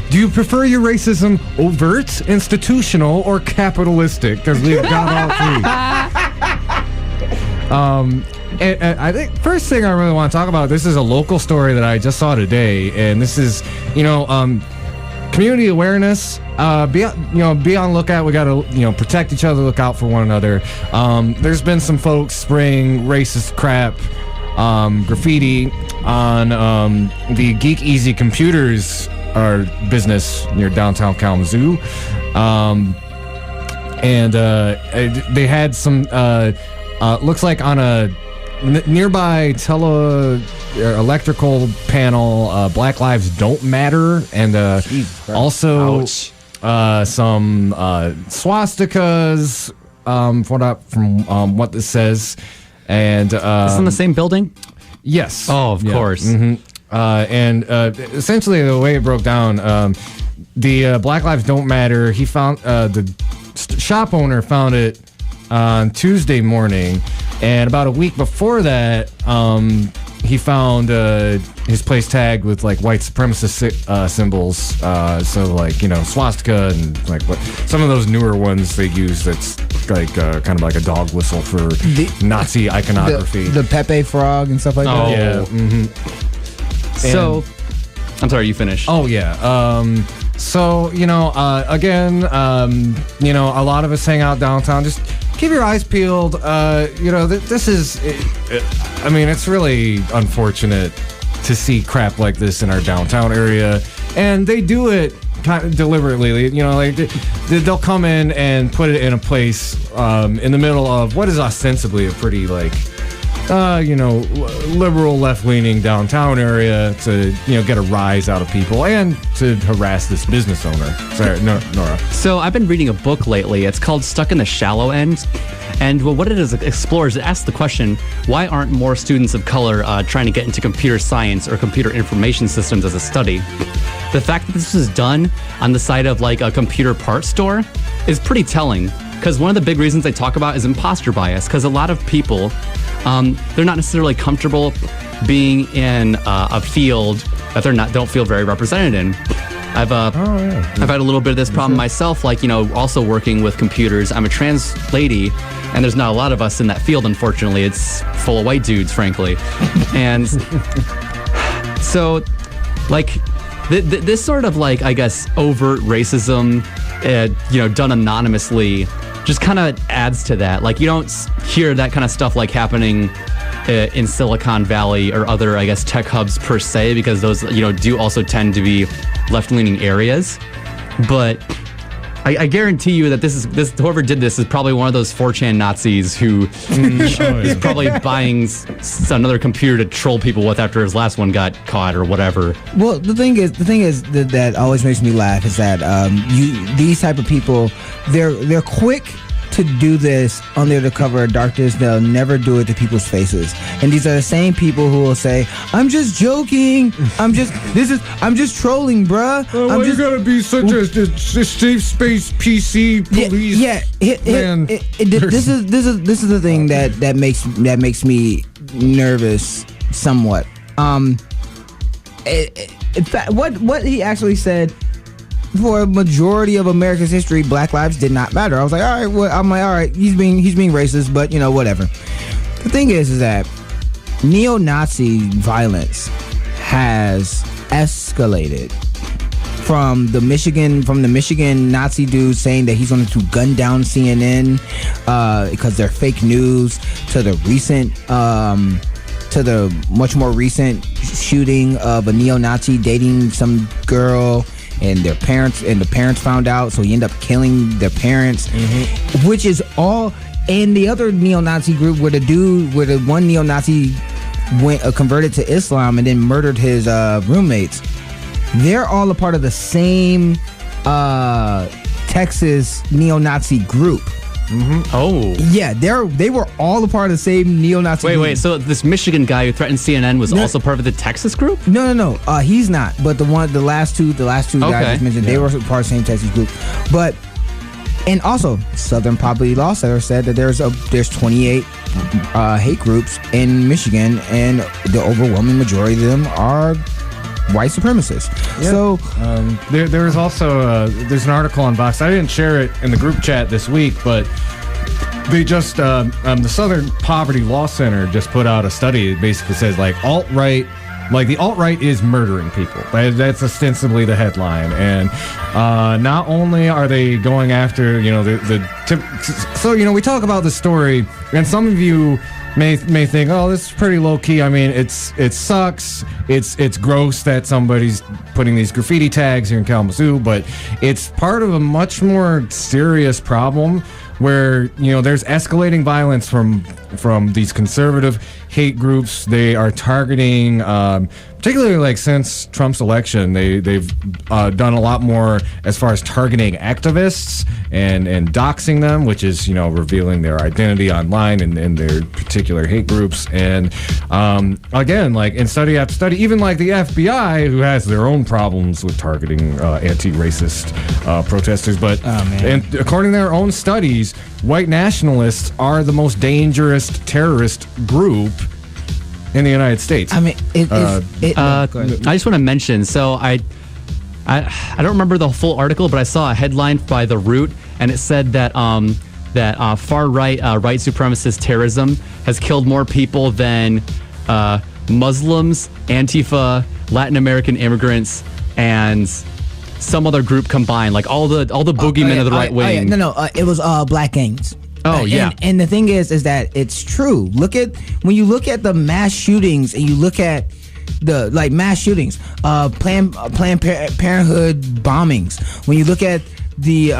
Speaker 1: Do you prefer your racism overt, institutional, or capitalistic? Because we've got all three. And I think first thing I really want to talk about, this is a local story that I just saw today, and this is, community awareness. Be on lookout. We got to, protect each other, look out for one another. There's been some folks spraying racist crap, graffiti on the Geek Easy Computers, our business near downtown Kalamazoo. And they had some, looks like on a nearby electrical panel, Black Lives Don't Matter, and also some swastikas from what this says. And
Speaker 2: it's in the same building?
Speaker 1: Yes.
Speaker 2: Oh, of course.
Speaker 1: Mm-hmm. And essentially the way it broke down, the Black Lives Don't Matter, he found the shop owner found it on Tuesday morning, and about a week before that, he found his place tagged with like white supremacist symbols. So like swastika and like what some of those newer ones they use. That's like kind of like a dog whistle for Nazi iconography.
Speaker 3: The Pepe frog and stuff like that.
Speaker 1: Yeah. Mm-hmm.
Speaker 2: So, I'm sorry, you finish.
Speaker 1: Oh yeah. So again, a lot of us hang out downtown. Just keep your eyes peeled. This is, it's really unfortunate to see crap like this in our downtown area, and they do it kind of deliberately. They'll come in and put it in a place in the middle of what is ostensibly a pretty liberal left-leaning downtown area to, get a rise out of people and to harass this business owner. Sorry, Nora.
Speaker 2: So I've been reading a book lately. It's called Stuck in the Shallow End. And what it explores, it asks the question, why aren't more students of color trying to get into computer science or computer information systems as a study? The fact that this was done on the side of like a computer parts store is pretty telling. Because one of the big reasons they talk about is imposter bias. Because a lot of people, they're not necessarily comfortable being in a field that don't feel very represented in. I've had a little bit of this problem myself, also working with computers. I'm a trans lady, and there's not a lot of us in that field, unfortunately. It's full of white dudes, frankly. And so, this sort of, I guess, overt racism, done anonymously, just kind of adds to that. You don't hear that kind of stuff happening in Silicon Valley or other, I guess, tech hubs per se, because those, do also tend to be left-leaning areas. But I guarantee you that whoever did this is probably one of those 4chan Nazis who is probably buying another computer to troll people with after his last one got caught or whatever.
Speaker 3: Well, the thing is that always makes me laugh is that these type of people, they're quick to do this under the cover of darkness. They'll never do it to people's faces. And these are the same people who will say, "I'm just joking. I'm just trolling, bruh."
Speaker 1: Why you gotta be such a safe space PC police?
Speaker 3: Man. This is the thing that makes me nervous somewhat. In fact, what he actually said. For a majority of America's history, Black lives did not matter. I was like, all right, he's being racist, but whatever. The thing is that neo-Nazi violence has escalated from the Michigan Nazi dude saying that he's going to gun down CNN because they're fake news, to the much more recent shooting of a neo-Nazi dating some girl. And the parents found out, so he ended up killing their parents, which is all. And the other neo-Nazi group where the one neo-Nazi went converted to Islam and then murdered his roommates. They're all a part of the same Texas neo-Nazi group.
Speaker 1: Mm-hmm.
Speaker 2: Oh.
Speaker 3: Yeah, they were all a part of the same neo-Nazi group.
Speaker 2: Wait. So this Michigan guy who threatened CNN was also part of the Texas group?
Speaker 3: No. He's not. But the last two guys just mentioned, they were part of the same Texas group. But and also, Southern Poverty Law Center said that there's 28 hate groups in Michigan, and the overwhelming majority of them are white supremacists.
Speaker 1: Yep. So there's also there's an article on Vox. I didn't share it in the group chat this week, but they just the Southern Poverty Law Center just put out a study that basically says like alt-right. Like the alt-right is murdering people. That's ostensibly the headline. And not only are they going after, so, we talk about the story, and some of you may think, oh, this is pretty low key. I mean, it sucks. It's gross that somebody's putting these graffiti tags here in Kalamazoo, but it's part of a much more serious problem where, there's escalating violence from these conservative hate groups. They are targeting, particularly like since Trump's election, they've done a lot more as far as targeting activists and doxing them, which is, revealing their identity online and their particular hate groups. And again, like in study after study, even like the FBI, who has their own problems with targeting anti-racist protesters, but and according to their own studies, white nationalists are the most dangerous terrorist group in the United States.
Speaker 3: I mean,
Speaker 2: I just want to mention, so I don't remember the full article, but I saw a headline by The Root, and it said that far-right white supremacist terrorism has killed more people than Muslims, Antifa, Latin American immigrants, and some other group combined, like all the boogeymen of the right wing.
Speaker 3: It was black gangs.
Speaker 2: Oh, yeah.
Speaker 3: And the thing is that it's true. When you look at the mass shootings and you look at the mass shootings, Planned Parenthood bombings, when you look at the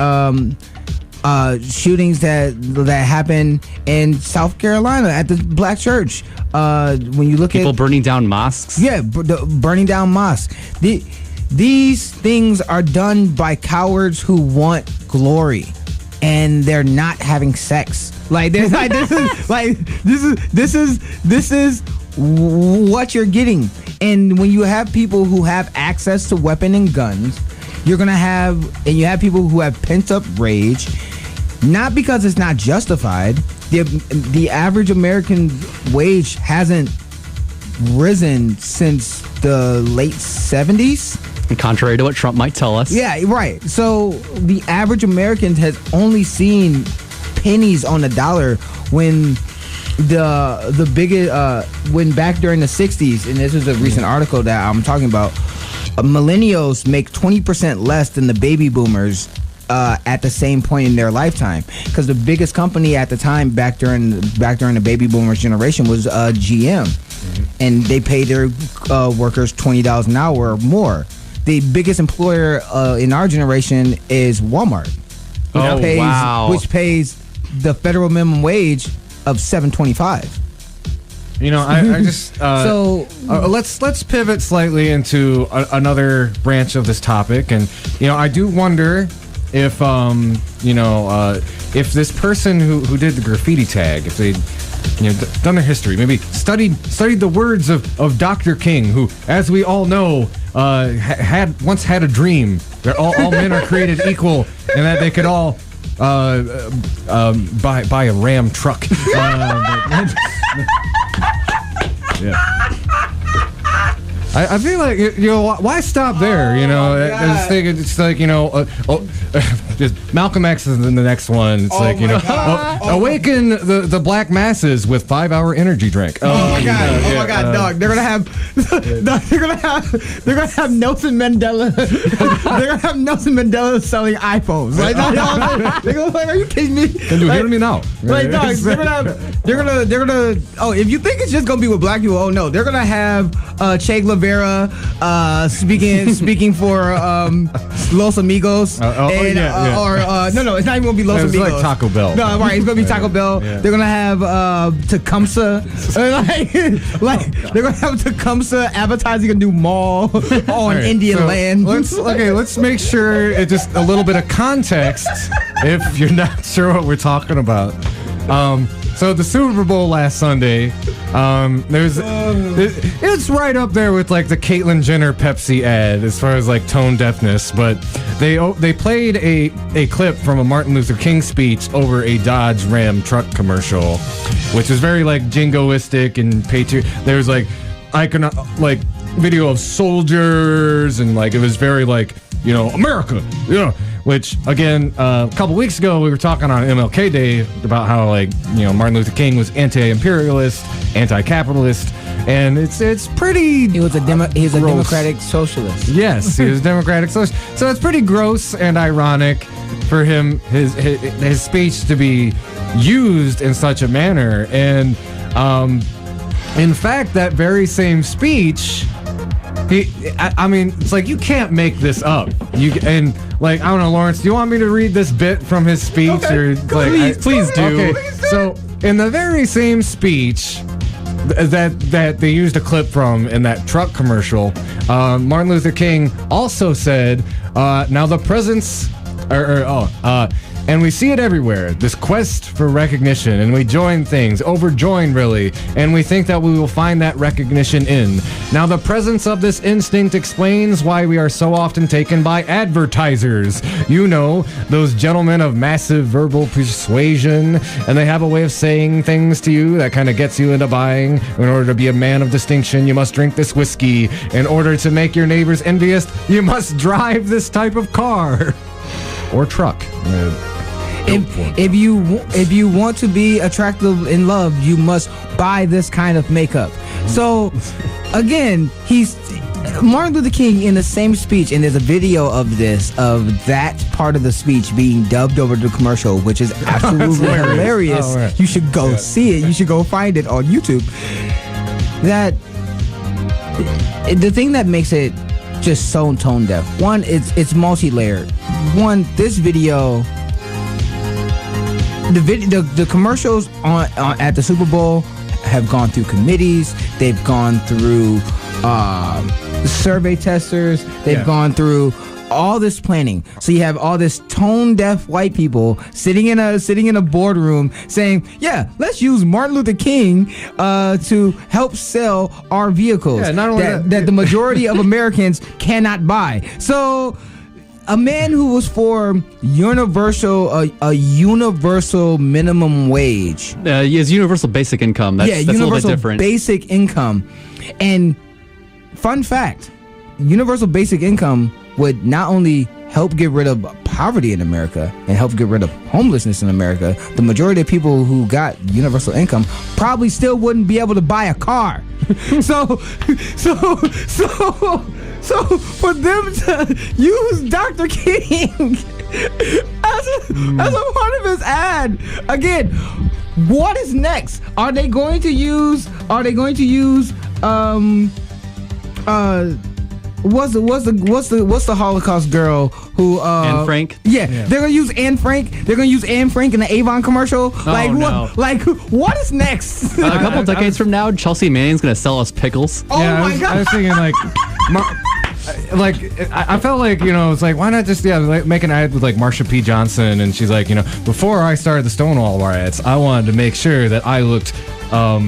Speaker 3: shootings that happened in South Carolina at the black church, when you look
Speaker 2: people
Speaker 3: at
Speaker 2: burning down mosques.
Speaker 3: Yeah, burning down mosques. These things are done by cowards who want glory. And they're not having sex. This is what you're getting. And when you have people who have access to weapon and guns, you have people who have pent up rage, not because it's not justified. The average American wage hasn't risen since the late 70s.
Speaker 2: Contrary to what Trump might tell us.
Speaker 3: Yeah, right. So the average American has only seen pennies on the dollar when the biggest when back during the 60s, and this is a recent article that I'm talking about, millennials make 20% less than the baby boomers at the same point in their lifetime, because the biggest company at the time back during the baby boomers generation was GM, and they pay their workers $20 an hour or more. The biggest employer in our generation is Walmart, which pays the federal minimum wage of $7.25.
Speaker 1: I just let's pivot slightly into another branch of this topic, and I do wonder if if this person who did the graffiti tag, if they done their history, maybe studied the words of Dr. King, who, as we all know, once had a dream that all men are created equal and that they could all buy a Ram truck. I feel like why stop there? I just think it's like just Malcolm X is in the next one. It's awaken the black masses with 5-hour energy drink.
Speaker 3: Oh my god, dog! They're gonna have Nelson Mandela. They're gonna have Nelson Mandela selling iPhones. Like, they're gonna like, are you kidding me?
Speaker 1: Can you hear me now?
Speaker 3: Like, dog, they're gonna. Oh, if you think it's just gonna be with black people, oh no, they're gonna have Che Guevara Rivera speaking for Los Amigos.
Speaker 1: No,
Speaker 3: it's not even gonna be Los
Speaker 1: It's
Speaker 3: Amigos.
Speaker 1: like Taco Bell.
Speaker 3: No, right, it's gonna be Taco Bell.
Speaker 1: Yeah.
Speaker 3: They're gonna have Tecumseh, like they're gonna have Tecumseh advertising a new mall on
Speaker 1: All right,
Speaker 3: Indian
Speaker 1: so
Speaker 3: land.
Speaker 1: Let's make sure it just a little bit of context if you're not sure what we're talking about. So the Super Bowl last Sunday, it's right up there with like the Caitlyn Jenner Pepsi ad as far as like tone deafness, but they played a clip from a Martin Luther King speech over a Dodge Ram truck commercial, which is very like jingoistic and patriot. There's like like video of soldiers and like it was very like, you know, America, yeah. Which, again, a couple weeks ago, we were talking on MLK Day about how, like, you know, Martin Luther King was anti-imperialist, anti-capitalist, and it's pretty.
Speaker 3: He was a democratic socialist.
Speaker 1: Yes, he was a democratic socialist. So it's pretty gross and ironic for him his speech to be used in such a manner. And in fact, that very same speech. I mean, it's like you can't make this up. I don't know, Lawrence. Do you want me to read this bit from his speech, or
Speaker 2: please do?
Speaker 1: Okay. So, in the very same speech that they used a clip from in that truck commercial, Martin Luther King also said, "Now the presence, and we see it everywhere, this quest for recognition, and we join things, overjoin really, and we think that we will find that recognition in. Now the presence of this instinct explains why we are so often taken by advertisers. You know, those gentlemen of massive verbal persuasion, and they have a way of saying things to you that kind of gets you into buying. In order to be a man of distinction, you must drink this whiskey. In order to make your neighbors envious, you must drive this type of car." Or truck.
Speaker 3: If you want to be attractive in love, you must buy this kind of makeup. So, again, Martin Luther King in the same speech, and there's a video of that part of the speech being dubbed over the commercial, which is absolutely hilarious. Oh, right. You should go see it. You should go find it on YouTube. The thing that makes it just so tone deaf. One, it's multi-layered. One, this video. The commercials at the Super Bowl have gone through committees. They've gone through survey testers. They've gone through all this planning. So you have all this tone deaf white people sitting in a boardroom saying, "Yeah, let's use Martin Luther King to help sell our vehicles that the majority of Americans cannot buy." So a man who was for a universal minimum wage.
Speaker 2: Is universal basic income. That's a little bit different.
Speaker 3: Basic income. And fun fact, universal basic income would not only help get rid of poverty in America and help get rid of homelessness in America, the majority of people who got universal income probably still wouldn't be able to buy a car. So for them to use Dr. King as a part of his ad, again, what is next? Are they going to use what's the Holocaust girl who
Speaker 2: Anne Frank?
Speaker 3: Yeah, they're gonna use Anne Frank. They're gonna use Anne Frank in the Avon commercial. What is next?
Speaker 2: A couple decades from now, Chelsea Manning's gonna sell us pickles.
Speaker 3: Oh my God!
Speaker 1: I was thinking I felt like, you know, it's like, why not just make an ad with like Marsha P. Johnson, and she's like, you know, before I started the Stonewall riots, I wanted to make sure that I looked I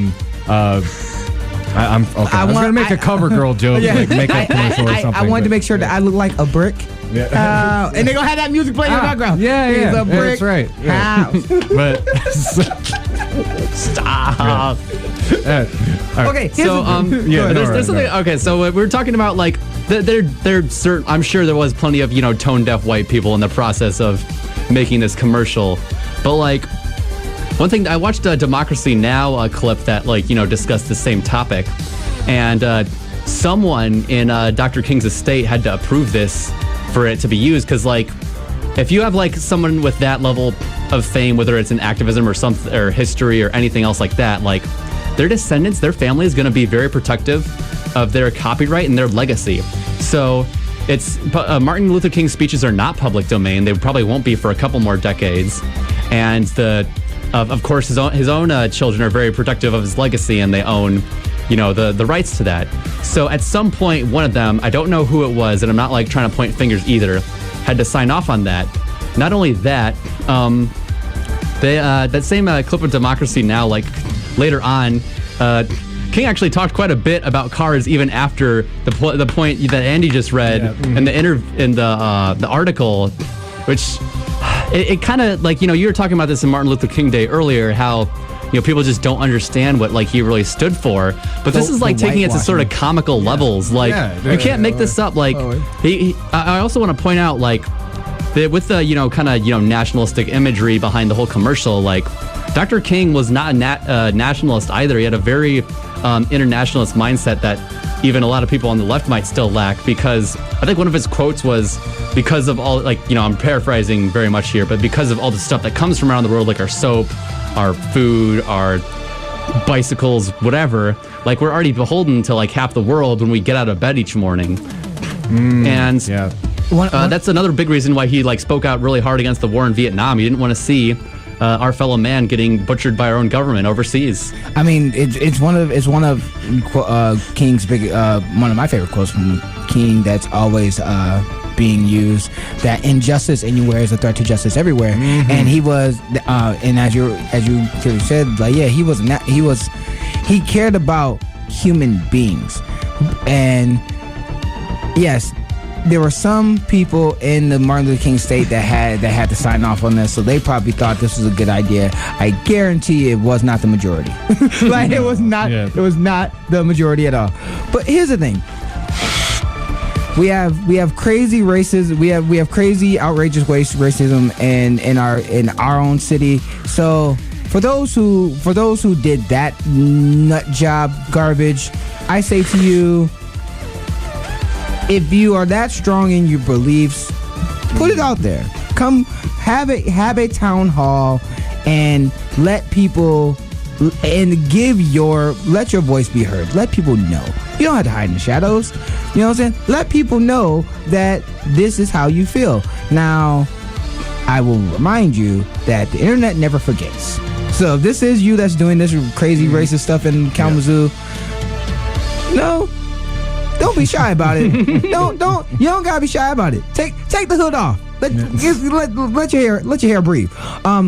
Speaker 1: was going to make a cover girl joke, like makeup commercial or something.
Speaker 3: I wanted to make sure that I look like a brick. Yeah. And they're going to have that music playing in the background.
Speaker 1: Yeah.
Speaker 3: A brick.
Speaker 1: That's right. Yeah. But
Speaker 2: stop.
Speaker 3: Okay.
Speaker 2: So there's something. Okay, so we're talking about like they're certain. I'm sure there was plenty of, you know, tone deaf white people in the process of making this commercial, but like. One thing, I watched a Democracy Now! A clip that, like, you know, discussed the same topic, and someone in Dr. King's estate had to approve this for it to be used, because, like, if you have, like, someone with that level of fame, whether it's in activism or history or anything else like that, like, their descendants, their family is going to be very protective of their copyright and their legacy. So it's Martin Luther King's speeches are not public domain. They probably won't be for a couple more decades. And of course, his own children are very protective of his legacy, and they own, the rights to that. So at some point, one of them, I don't know who it was, and I'm not like trying to point fingers either, had to sign off on that. Not only that, that same clip of Democracy Now, like later on, King actually talked quite a bit about cars even after the point that Andy just read in the article, which it kind of like, you were talking about this in Martin Luther King Day earlier, how people just don't understand what like he really stood for. But this is like taking it to sort of comical levels. Like you can't make this up. Like I also want to point out like that with the nationalistic imagery behind the whole commercial. Like Dr. King was not a nationalist either. He had a very internationalist mindset that even a lot of people on the left might still lack, because I think one of his quotes was, because of all, I'm paraphrasing very much here, but because of all the stuff that comes from around the world, like our soap, our food, our bicycles, whatever, like we're already beholden to like half the world when we get out of bed each morning. That's another big reason why he like spoke out really hard against the war in Vietnam. He didn't want to see our fellow man getting butchered by our own government overseas.
Speaker 3: I mean, it's one of King's big one of my favorite quotes from King that's always being used, that injustice anywhere is a threat to justice everywhere. And he was and as you clearly said, like he cared about human beings. And yes, there were some people in the Martin Luther King state that had to sign off on this, so they probably thought this was a good idea. I guarantee it was not the majority. Like it was not the majority at all. But here's the thing. We have crazy racism. We have crazy outrageous racism in our own city. So for those who did that nut job garbage, I say to you, if you are that strong in your beliefs, put it out there. Come have a town hall and let people let your voice be heard. Let people know. You don't have to hide in the shadows. You know what I'm saying? Let people know that this is how you feel. Now, I will remind you that the internet never forgets. So if this is you that's doing this crazy racist stuff in Kalamazoo, don't be shy about it. You don't gotta be shy about it. Take the hood off. Let your hair breathe. Are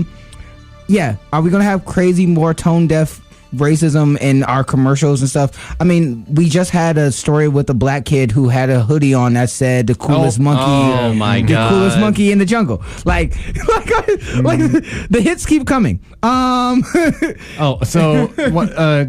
Speaker 3: we gonna have crazy, more tone deaf racism in our commercials and stuff? I mean, we just had a story with a black kid who had a hoodie on that said the coolest monkey.
Speaker 2: Oh my God.
Speaker 3: Coolest monkey in the jungle. Like the hits keep coming.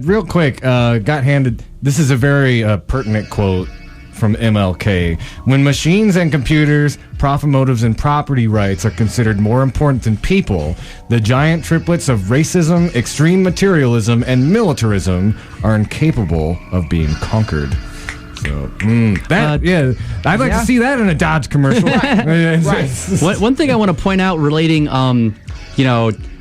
Speaker 1: Real quick, got handed. This is a very pertinent quote from MLK. When machines and computers, profit motives, and property rights are considered more important than people, the giant triplets of racism, extreme materialism, and militarism are incapable of being conquered. So, I'd like to see that in a Dodge commercial.
Speaker 3: Right.
Speaker 2: One thing I want to point out relating,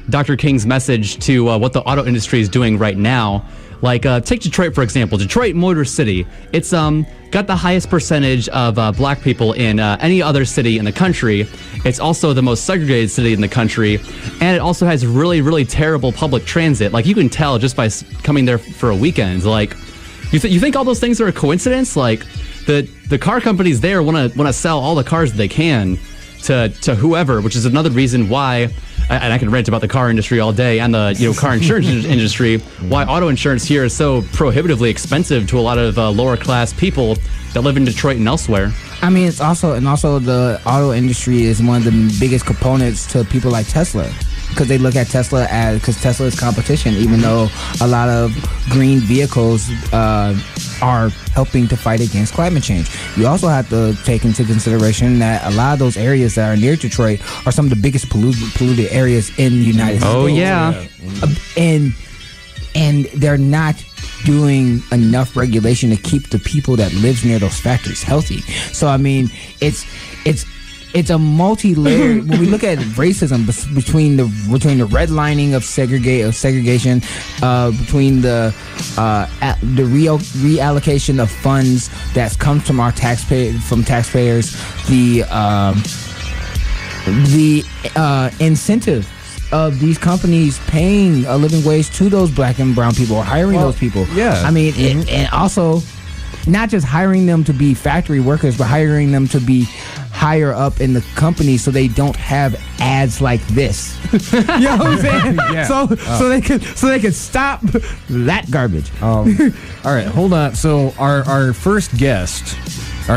Speaker 2: Dr. King's message to what the auto industry is doing right now. Like, take Detroit, for example. Detroit, Motor City. It's got the highest percentage of black people in any other city in the country. It's also the most segregated city in the country. And it also has really, really terrible public transit. Like, you can tell just by coming there for a weekend. Like, you think all those things are a coincidence? Like, the car companies there want to sell all the cars that they can to whoever, which is another reason why, and I can rant about the car industry all day and the car insurance industry, why auto insurance here is so prohibitively expensive to a lot of lower class people that live in Detroit and elsewhere.
Speaker 3: I mean, it's also the auto industry is one of the biggest components to people like Tesla, because they look at Tesla because Tesla is competition, even though a lot of green vehicles are helping to fight against climate change. You also have to take into consideration that a lot of those areas that are near Detroit are some of the biggest polluted areas in the United States.
Speaker 2: Oh, yeah.
Speaker 3: And they're not doing enough regulation to keep the people that live near those factories healthy. So, I mean, it's it's a multi-layered. When we look at racism between the redlining of segregation, between the reallocation of funds that comes from our taxpayers, the incentive of these companies paying a living wage to those black and brown people, or hiring those people.
Speaker 1: Yeah,
Speaker 3: I mean, and also not just hiring them to be factory workers, but hiring them to be higher up in the company so they don't have ads like this. You know what I'm saying?
Speaker 1: Yeah.
Speaker 3: So they could stop that garbage.
Speaker 1: All right, hold on. So our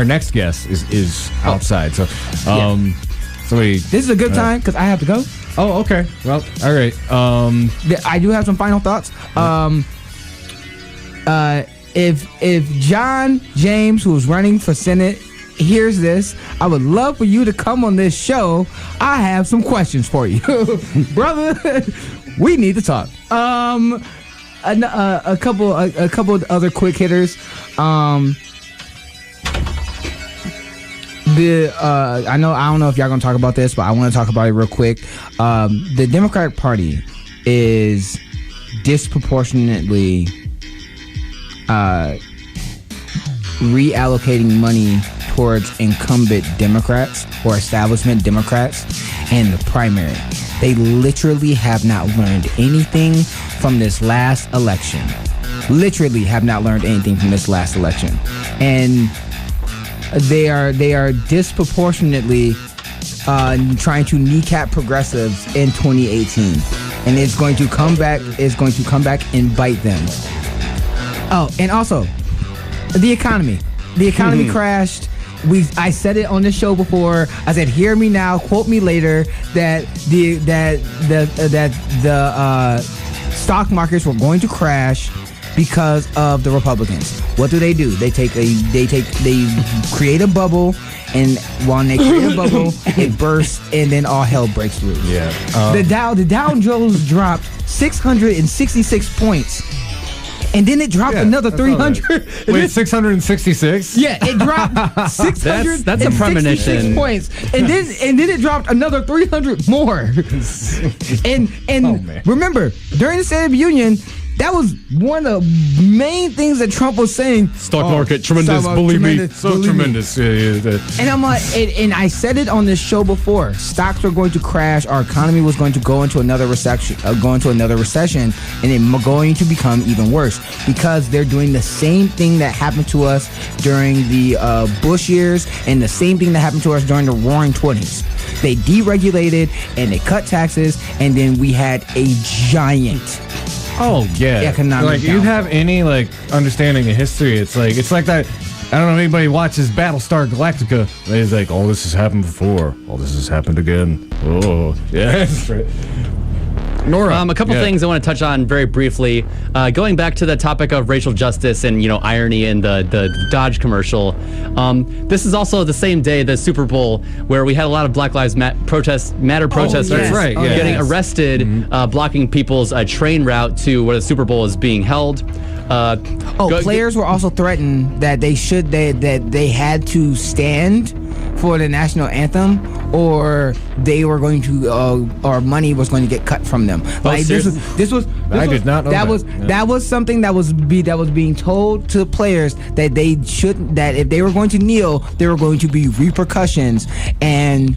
Speaker 1: next guest is outside. So
Speaker 3: this is a good time because I have to go.
Speaker 1: Oh, okay. Well, all right.
Speaker 3: I do have some final thoughts. If John James, who's running for Senate, hears this, I would love for you to come on this show. I have some questions for you, brother. We need to talk. A couple other quick hitters. I don't know if y'all gonna talk about this, but I want to talk about it real quick. The Democratic Party is disproportionately reallocating money towards incumbent Democrats or establishment Democrats in the primary. They literally have not learned anything from this last election. And they are disproportionately trying to kneecap progressives in 2018, and it's going to come back and bite them. Oh, and also the economy crashed. I said it on this show before. I said, hear me now, quote me later, that the stock markets were going to crash because of the Republicans. What do? They create a bubble, and when they create a bubble, it bursts, and then all hell breaks loose.
Speaker 1: Yeah.
Speaker 3: The Dow Jones dropped 666 points. And then it dropped another 300.
Speaker 1: Wait, 666?
Speaker 3: Yeah, it dropped 666
Speaker 2: that's a premonition.
Speaker 3: points. And then it dropped another 300 more. And remember, during the State of the Union, that was one of the main things that Trump was saying.
Speaker 1: Stock market, tremendous, believe me. So tremendous. Yeah.
Speaker 3: And I'm like, and I said it on this show before. Stocks were going to crash. Our economy was going to go into another recession, and it's going to become even worse because they're doing the same thing that happened to us during the Bush years and the same thing that happened to us during the Roaring 20s. They deregulated and they cut taxes, and then we had a giant.
Speaker 1: Oh yeah,
Speaker 3: economic
Speaker 1: like you have any understanding of history? It's like that. I don't know if anybody watches Battlestar Galactica. It's like, oh, this has happened before. Oh, this has happened again. Oh yeah, that's right. Nora,
Speaker 2: a couple things I want to touch on very briefly. Going back to the topic of racial justice and irony in the Dodge commercial. This is also the same day, the Super Bowl, where we had a lot of Black Lives Matter protesters getting arrested, blocking people's train route to where the Super Bowl is being held.
Speaker 3: Players were also threatened that they had to stand for the national anthem, or they were going to, or money was going to get cut from them. I did not know that was something that was being told to players that if they were going to kneel, there were going to be repercussions, and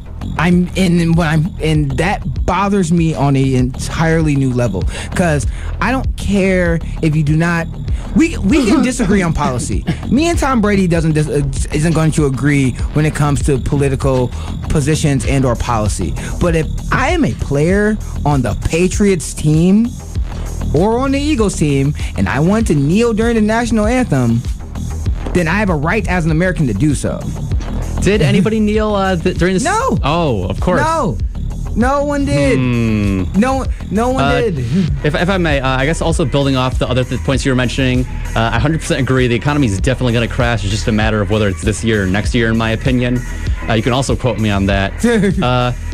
Speaker 3: that bothers me on an entirely new level, because I don't care if you do not. We can disagree on policy. Me and Tom Brady isn't going to agree when it comes to political positions and or policy. But if I am a player on the Patriots team or on the Eagles team and I want to kneel during the national anthem, then I have a right as an American to do so.
Speaker 2: Did anybody kneel during this?
Speaker 3: No.
Speaker 2: Oh, of course.
Speaker 3: No one did. No one did.
Speaker 2: If I may, I guess also building off the other points you were mentioning, I 100% agree. The economy is definitely going to crash. It's just a matter of whether it's this year or next year, in my opinion. You can also quote me on that.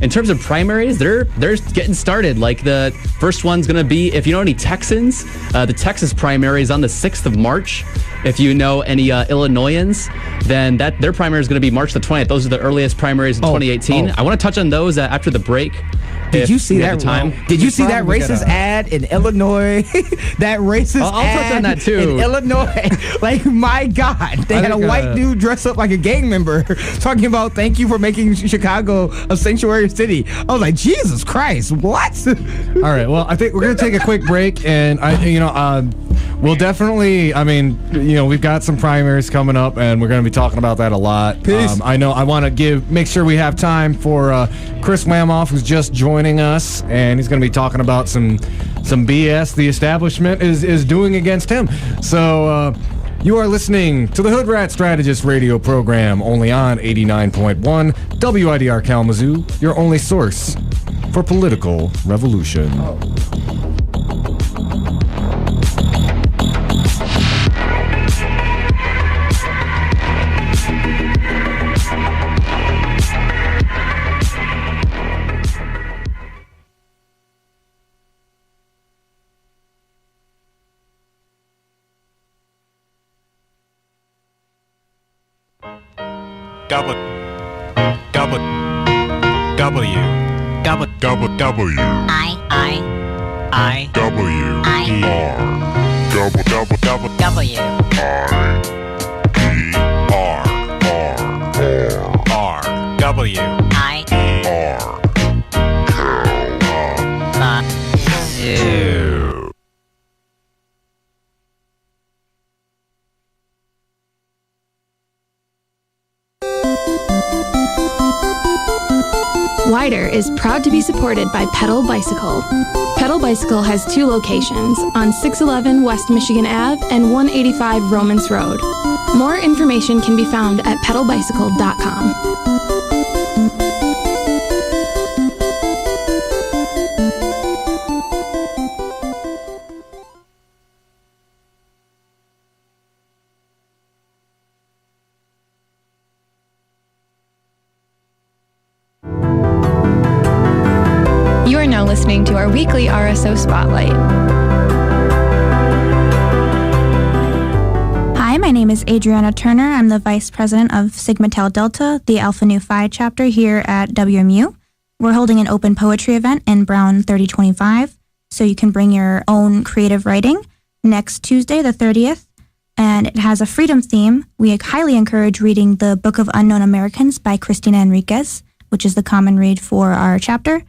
Speaker 2: In terms of primaries, they're getting started. Like the first one's going to be, if you know any Texans, the Texas primary is on the 6th of March. If you know any Illinoisans, then their primary is going to be March the 20th. Those are the earliest primaries in 2018. I want to touch on those after the break.
Speaker 3: Did you see that
Speaker 2: time?
Speaker 3: Did you see that racist ad in Illinois? That racist
Speaker 2: I'll
Speaker 3: ad
Speaker 2: touch on that too.
Speaker 3: in Illinois. Like, my God. They had a white dude dress up like a gang member talking about thank you for making Chicago a sanctuary city. I was like, Jesus Christ, what?
Speaker 1: All right, well, I think we're going to take a quick break, and we'll definitely, we've got some primaries coming up, and we're going to be talking about that a lot.
Speaker 3: Peace.
Speaker 1: I know I want to make sure we have time for Chris Wahmhoff, who's just joining us, and he's going to be talking about some BS the establishment is doing against him. So you are listening to the Hoodrat Strategist radio program, only on 89.1 WIDR Kalamazoo, your only source for political revolution.
Speaker 6: WIDR is proud to be supported by Pedal Bicycle. Pedal Bicycle has 2 locations, on 611 West Michigan Ave and 185 Romans Road. More information can be found at pedalbicycle.com. Listening to our weekly RSO Spotlight.
Speaker 7: Hi, my name is Adriana Turner. I'm the Vice President of Sigma Tau Delta, the Alpha Nu Phi chapter here at WMU. We're holding an open poetry event in Brown 3025, so you can bring your own creative writing next Tuesday, the 30th, and it has a freedom theme. We highly encourage reading the Book of Unknown Americans by Cristina Enriquez, which is the common read for our chapter.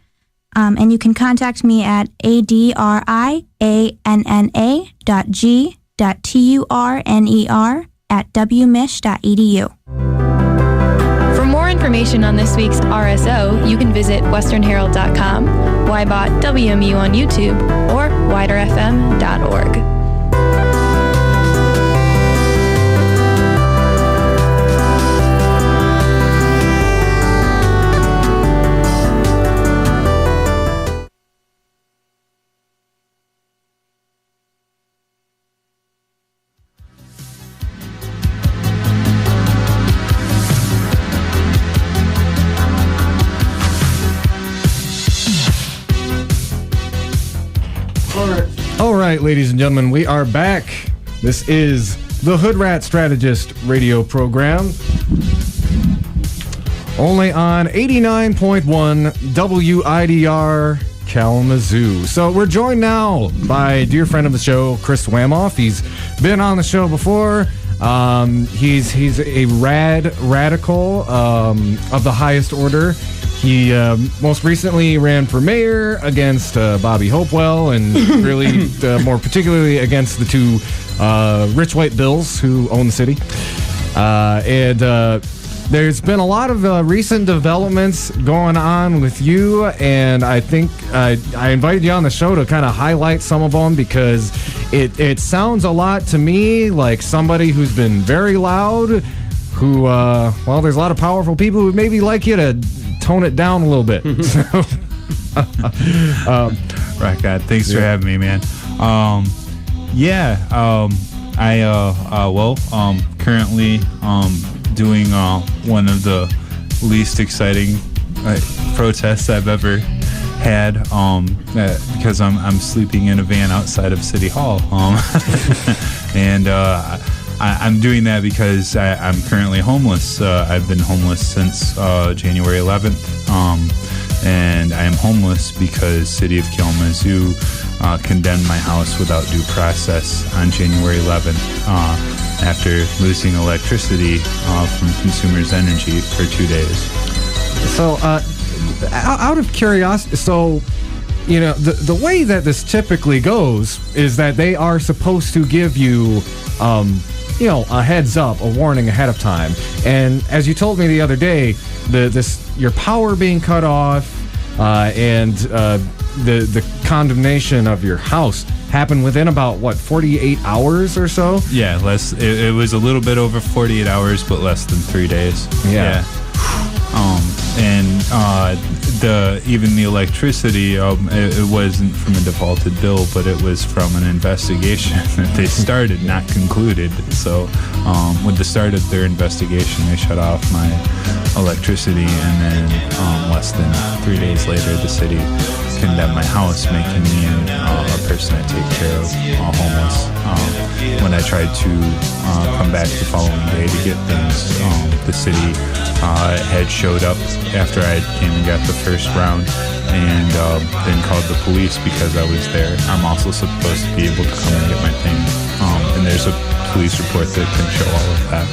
Speaker 7: And you can contact me at adrianna.g.turner@wmish.edu.
Speaker 6: For more information on this week's RSO, you can visit westernherald.com, YBOT-WMU on YouTube, or widerfm.org.
Speaker 1: All right, ladies and gentlemen, we are back. This is the Hoodrat Strategist radio program, only on 89.1 WIDR Kalamazoo. So we're joined now by a dear friend of the show, Chris Wahmhoff. He's been on the show before. He's a radical of the highest order. He most recently ran for mayor against Bobby Hopewell, and really more particularly against the 2 rich white bills who own the city. There's been a lot of recent developments going on with you, and I think I invited you on the show to kind of highlight some of them, because it sounds a lot to me like somebody who's been very loud, who, there's a lot of powerful people who maybe like you to tone it down a little bit.
Speaker 8: Right, God, thanks for having me, man. Currently doing one of the least exciting protests I've ever had, because I'm sleeping in a van outside of City Hall, and I'm doing that because I'm currently homeless. I've been homeless since January 11th, and I am homeless because City of Kalamazoo condemned my house without due process on January 11th after losing electricity from Consumers Energy for 2 days.
Speaker 1: So, out of curiosity, so, you know, the way that this typically goes is that they are supposed to give you, you know, a heads up, a warning ahead of time. And as you told me the other day, your power being cut off and the condemnation of your house happened within about, 48 hours or so?
Speaker 8: Yeah, it was a little bit over 48 hours, but less than 3 days.
Speaker 1: Yeah.
Speaker 8: Even the electricity, it wasn't from a defaulted bill, but it was from an investigation that they started, not concluded. So with the start of their investigation, they shut off my electricity, and then less than 3 days later, the city condemned my house, making me a person I take care of, homeless. When I tried to come back the following day to get things, the city had showed up after I came and got the first round, and then called the police because I was there. I'm also supposed to be able to come and get my things, and there's a police report that can show all of that.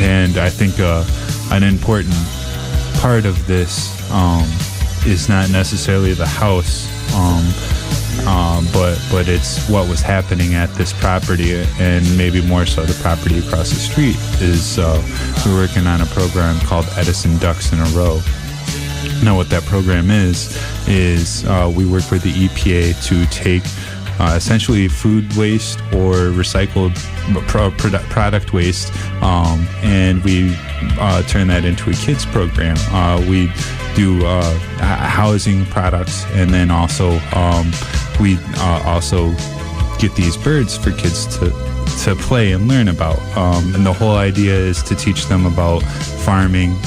Speaker 8: And I think an important part of this is not necessarily the house, but it's what was happening at this property, and maybe more so the property across the street. Is we're working on a program called Edison Ducks in a Row. Now, what that program is we work with the EPA to take essentially food waste or recycled product waste, and we turn that into a kids program. We do housing products, and then also we also get these birds for kids to play and learn about. And the whole idea is to teach them about farming.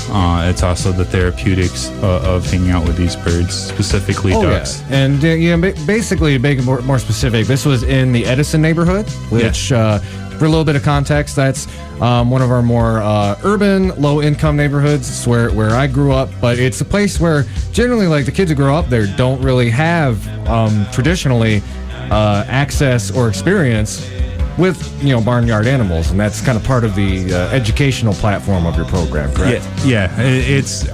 Speaker 8: It's also the therapeutics of hanging out with these birds, specifically ducks.
Speaker 1: Yeah. And basically, to make it more specific, this was in the Edison neighborhood, which, for a little bit of context, that's one of our more urban, low-income neighborhoods. It's where I grew up, but it's a place where generally, like, the kids who grow up there don't really have traditionally access or experience with, barnyard animals, and that's kind of part of the educational platform of your program, correct?
Speaker 8: Yeah. It's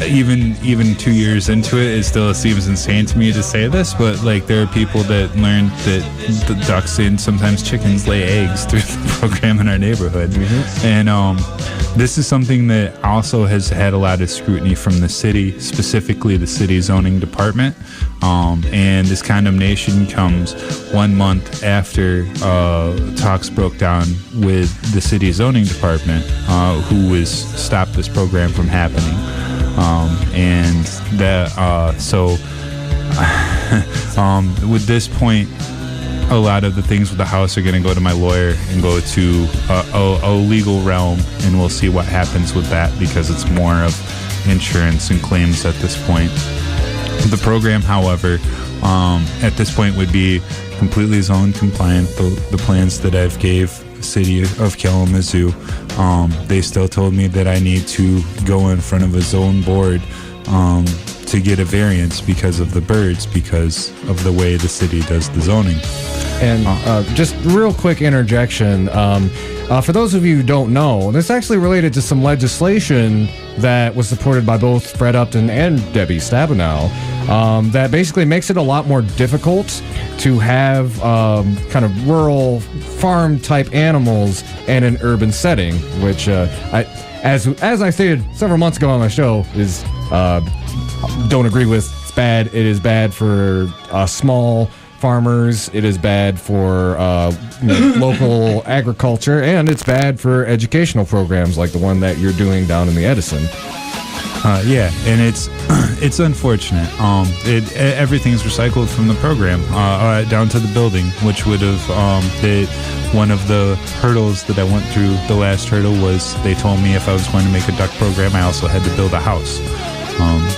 Speaker 8: even 2 years into it still seems insane to me to say this, but like there are people that learned that the ducks and sometimes chickens lay eggs through the program in our neighborhood. Mm-hmm. And this is something that also has had a lot of scrutiny from the city, specifically the city zoning department. And this condemnation comes 1 month after talks broke down with the city zoning department, who was stopped this program from happening. And that, with this point, a lot of the things with the house are going to go to my lawyer and go to a legal realm, and we'll see what happens with that, because it's more of insurance and claims at this point. The program, however, at this point would be completely zone compliant. The plans that I've gave the city of Kalamazoo, they still told me that I need to go in front of a zone board to get a variance because of the birds, because of the way the city does the zoning.
Speaker 1: And just real quick interjection. For those of you who don't know, this actually related to some legislation that was supported by both Fred Upton and Debbie Stabenow, that basically makes it a lot more difficult to have kind of rural farm-type animals in an urban setting, which, as I stated several months ago on my show, is don't agree with. It's bad. It is bad for small farmers. It is bad for local agriculture, and it's bad for educational programs like the one that you're doing down in the Edison.
Speaker 8: And It's unfortunate. Everything's recycled from the program down to the building, which would have one of the hurdles that I went through. The last hurdle was they told me if I was going to make a duct program, I also had to build a house.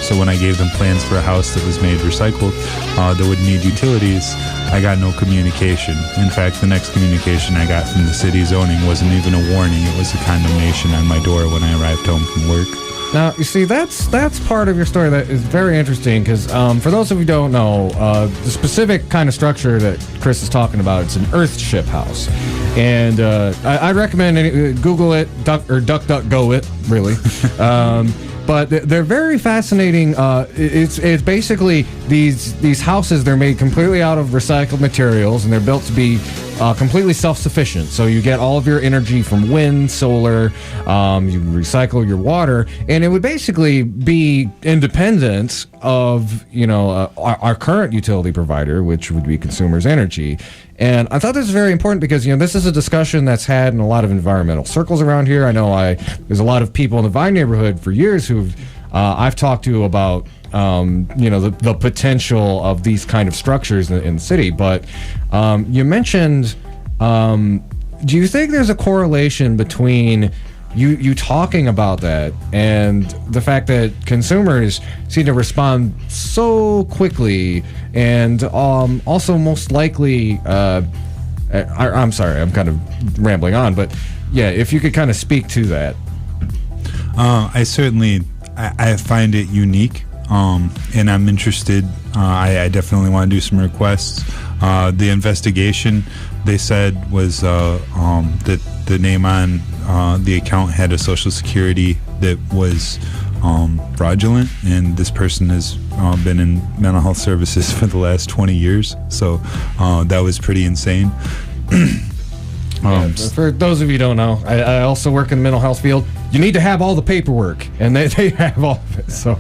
Speaker 8: So when I gave them plans for a house that was made recycled, that would need utilities, I got no communication. In fact, the next communication I got from the city zoning wasn't even a warning. It was a condemnation on my door when I arrived home from work.
Speaker 1: Now, you see, that's part of your story that is very interesting because for those of you who don't know, the specific kind of structure that Chris is talking about, it's an earthship house. And I recommend Google it, DuckDuckGo it, really. But they're very fascinating. It's basically these houses. They're made completely out of recycled materials, and they're built to be completely self-sufficient. So you get all of your energy from wind, solar. You recycle your water, and it would basically be independent of our current utility provider, which would be Consumers Energy. And I thought this was very important because, this is a discussion that's had in a lot of environmental circles around here. I know there's a lot of people in the Vine neighborhood for years who've I've talked to about, the potential of these kind of structures in the city. But you mentioned, do you think there's a correlation between you talking about that and the fact that consumers seem to respond so quickly and also most likely I'm sorry, I'm kind of rambling on, but yeah, if you could kind of speak to that.
Speaker 8: I find it unique, and I'm interested. I definitely want to do some requests. The investigation, they said, was that the name on the account had a social security that was fraudulent, and this person has been in mental health services for the last 20 years. So that was pretty insane.
Speaker 1: For those of you who don't know, I also work in the mental health field. You need to have all the paperwork, and they have all of it. So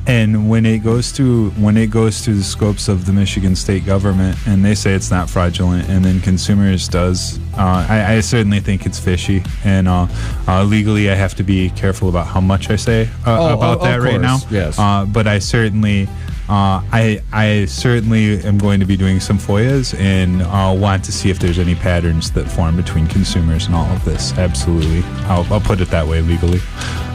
Speaker 8: and when it goes through the scopes of the Michigan state government, and they say it's not fraudulent, and then Consumers does, I certainly think it's fishy. And legally, I have to be careful about how much I say about that right now.
Speaker 1: Yes.
Speaker 8: But I certainly. I certainly am going to be doing some FOIAs and want to see if there's any patterns that form between consumers and all of this. Absolutely. I'll put it that way legally.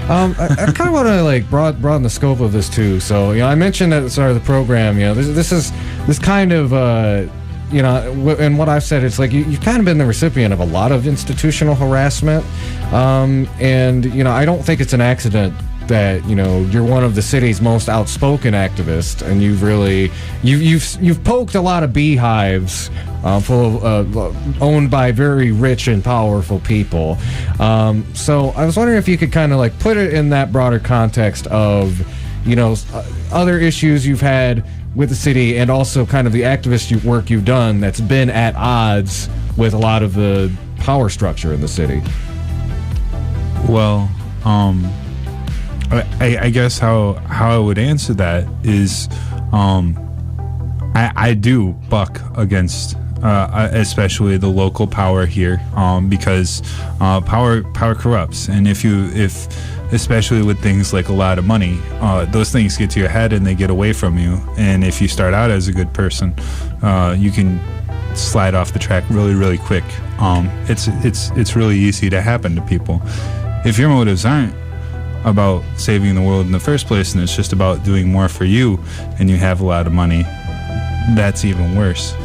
Speaker 1: I kind of want to broaden the scope of this too. So I mentioned at the start of the program, this kind of and what I've said, it's like you've kind of been the recipient of a lot of institutional harassment, and I don't think it's an accident that you're one of the city's most outspoken activists, and you've poked a lot of beehives full of owned by very rich and powerful people. So I was wondering if you could kind of put it in that broader context of other issues you've had with the city, and also kind of the activist work you've done that's been at odds with a lot of the power structure in the city.
Speaker 8: Well, I guess how I would answer that is I do buck against especially the local power here, because power corrupts, and if especially with things like a lot of money, those things get to your head and they get away from you, and if you start out as a good person, you can slide off the track really, really quick. It's really easy to happen to people if your motives aren't about saving the world in the first place, and it's just about doing more for you, and you have a lot of money. That's even worse.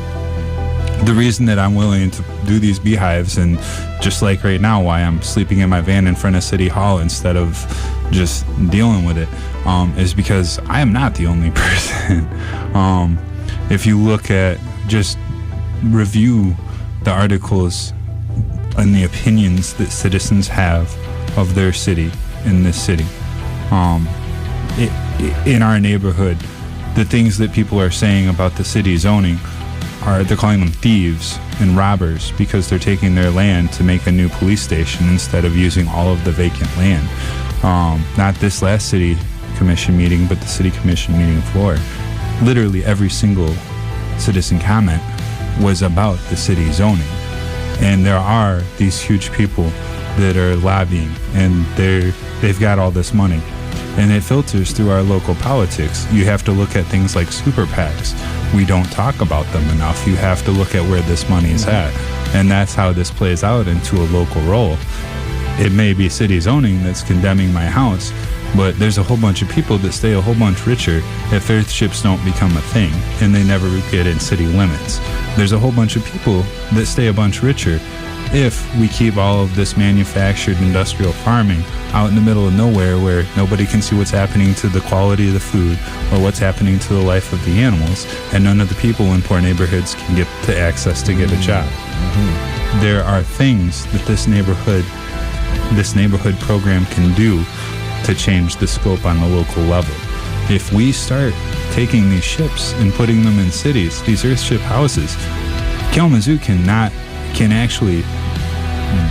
Speaker 8: The reason that I'm willing to do these beehives, and just like right now, why I'm sleeping in my van in front of City Hall instead of just dealing with it, is because I am not the only person. If you look at, just review the articles and the opinions that citizens have of their city, in this city, in our neighborhood, the things that people are saying about the city zoning they're calling them thieves and robbers because they're taking their land to make a new police station instead of using all of the vacant land. Not this last city commission meeting, but the city commission meeting floor. Literally every single citizen comment was about the city zoning. And there are these huge people that are lobbying, and they've got all this money. and it filters through our local politics. You have to look at things like super PACs. We don't talk about them enough. You have to look at where this money is at, and that's how this plays out into a local role. It may be city zoning that's condemning my house, but there's a whole bunch of people that stay a whole bunch richer if earthships don't become a thing and they never get in city limits. There's a whole bunch of people that stay a bunch richer if we keep all of this manufactured industrial farming out in the middle of nowhere where nobody can see what's happening to the quality of the food or what's happening to the life of the animals, and none of the people in poor neighborhoods can get the access to get a job. There are things that this neighborhood program can do to change the scope on the local level. If we start taking these ships and putting them in cities, these earthship houses, Kalamazoo can actually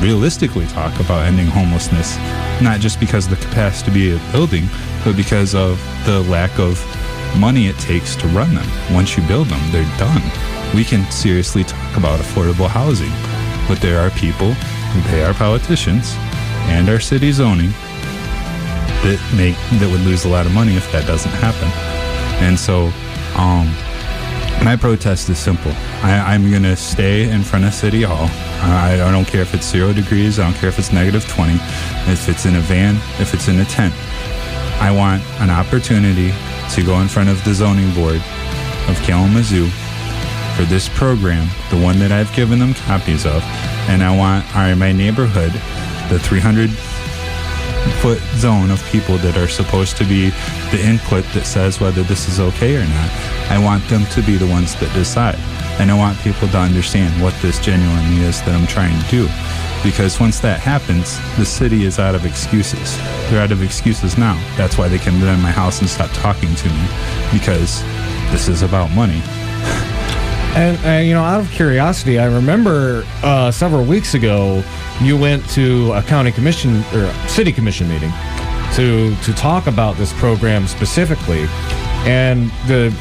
Speaker 8: realistically talk about ending homelessness, not just because of the capacity to be a building, but because of the lack of money it takes to run them. Once you build them, they're done. We can seriously talk about affordable housing, but there are people who pay our politicians and our city zoning that would lose a lot of money if that doesn't happen. And so my protest is simple. I'm going to stay in front of City Hall. I don't care if it's 0 degrees. I don't care if it's -20. If it's in a van, if it's in a tent. I want an opportunity to go in front of the zoning board of Kalamazoo for this program, the one that I've given them copies of, and I want my neighborhood, the 300-foot zone of people that are supposed to be the input that says whether this is okay or not. I want them to be the ones that decide. And I want people to understand what this genuinely is that I'm trying to do. Because once that happens, the city is out of excuses. They're out of excuses now. That's why they can live in my house and stop talking to me. Because this is about money.
Speaker 1: And, out of curiosity, I remember several weeks ago, you went to a county commission or city commission meeting to talk about this program specifically. And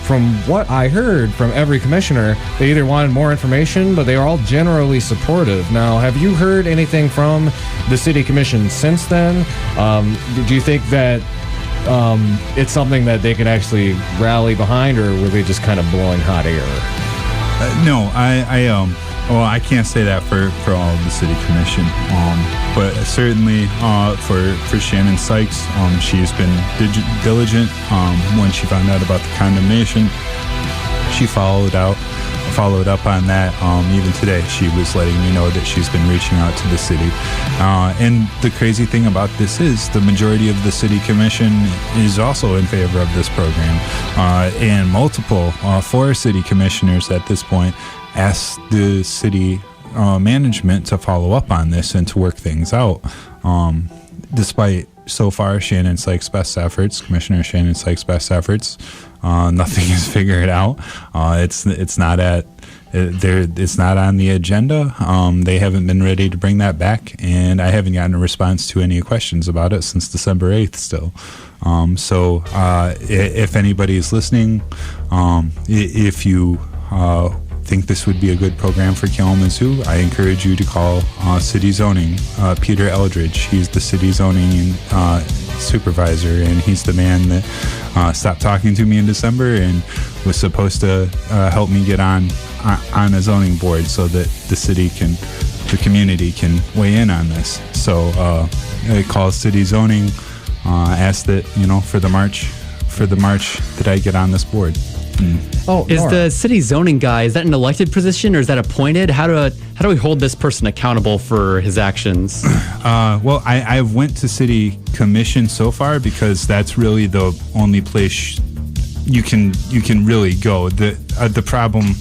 Speaker 1: from what I heard from every commissioner, they either wanted more information, but they are all generally supportive. Now, have you heard anything from the city commission since then? Do you think that it's something that they can actually rally behind, or were they just kind of blowing hot air?
Speaker 8: No, I can't say that for all of the city commission, but certainly for Shannon Sykes, she's been diligent. When she found out about the condemnation, she followed up on that. Even today, she was letting me know that she's been reaching out to the city. And the crazy thing about this is the majority of the city commission is also in favor of this program. And multiple, 4 city commissioners at this point asked the city management to follow up on this and to work things out. Despite so far Shannon Sykes' best efforts, Commissioner Shannon Sykes' best efforts, nothing is figured out. It's not on the agenda. They haven't been ready to bring that back, and I haven't gotten a response to any questions about it since December 8th still. So if anybody's listening, if you think this would be a good program for Kalamazoo, I encourage you to call City Zoning, Peter Eldridge. He's the City Zoning supervisor, and he's the man that stopped talking to me in December and was supposed to help me get on a zoning board so that the community can weigh in on this. So I call City Zoning, ask that, for the March that I get on this board.
Speaker 2: Is the city zoning guy, is that an elected position or is that appointed? How do we hold this person accountable for his actions?
Speaker 8: Well, I went to city commission so far because that's really the only place you can really go. The problem,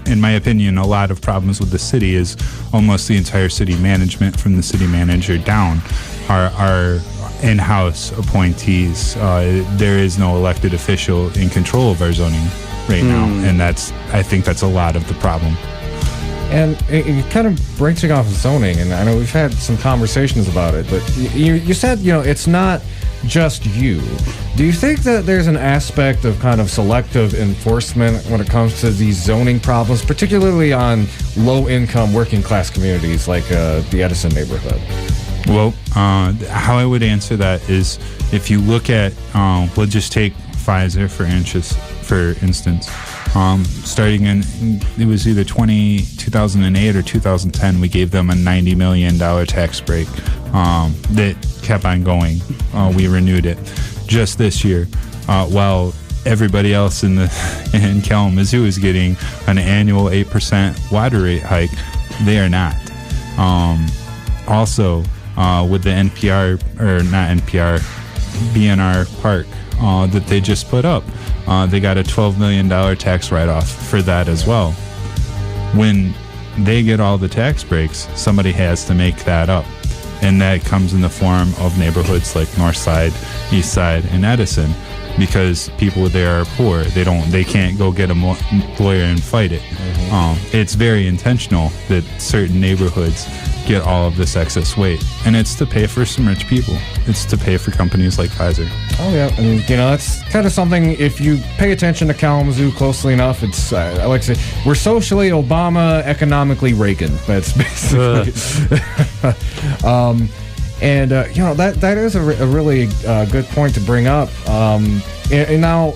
Speaker 8: in my opinion, a lot of problems with the city is almost the entire city management from the city manager down are in-house appointees. There is no elected official in control of our zoning right now, and I think that's a lot of the problem.
Speaker 1: And it kind of branching off of zoning, and I know we've had some conversations about it, but you said, it's not just you. Do you think that there's an aspect of kind of selective enforcement when it comes to these zoning problems, particularly on low-income working-class communities like the Edison neighborhood?
Speaker 8: Well, how I would answer that is if you look at, we'll just take Pfizer for instance. Starting in, it was either 2008 or 2010, we gave them a $90 million tax break that kept on going. We renewed it just this year, while everybody else in Kalamazoo is getting an annual 8% water rate hike. They are not. Also, with the BNR park that they just put up, they got a $12 million tax write-off for that as well. When they get all the tax breaks, somebody has to make that up. And that comes in the form of neighborhoods like North Side, East Side, and Edison, because people there are poor. They can't go get a lawyer and fight it. It's very intentional that certain neighborhoods get all of this excess weight, and it's to pay for some rich people. It's to pay for companies like Pfizer.
Speaker 1: Oh yeah, I mean, that's kind of something. If you pay attention to Kalamazoo closely enough, it's I like to say we're socially Obama, economically Reagan. That's basically. And that is a really good point to bring up. And now,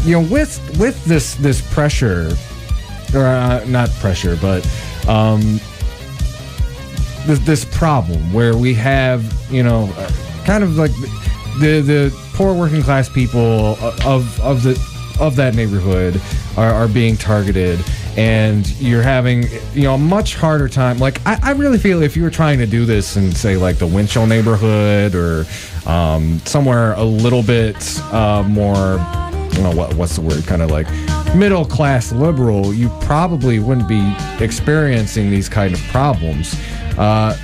Speaker 1: with this pressure, or not pressure, but this problem where we have kind of like the poor working class people of that neighborhood are being targeted, and you're having a much harder time. Like I really feel if you were trying to do this in, say, like the Winchell neighborhood or somewhere a little bit more, what's the word, kind of like middle class liberal, you probably wouldn't be experiencing these kind of problems. Can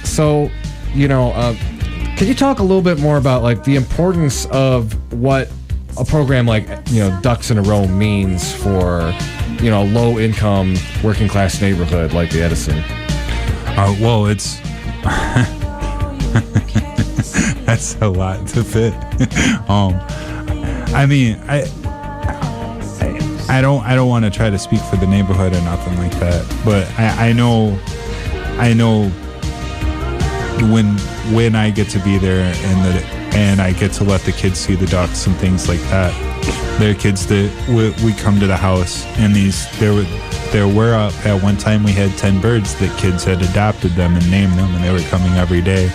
Speaker 1: you talk a little bit more about like the importance of what a program like Ducks in a Row means for low income working class neighborhood like the Edison?
Speaker 8: Well, it's that's a lot to fit. I mean, I don't want to try to speak for the neighborhood or nothing like that, but I know when I get to be there and I get to let the kids see the ducks and things like that. There are kids that we come to the house, and there were at one time we had 10 birds that kids had adopted them and named them, and they were coming every day,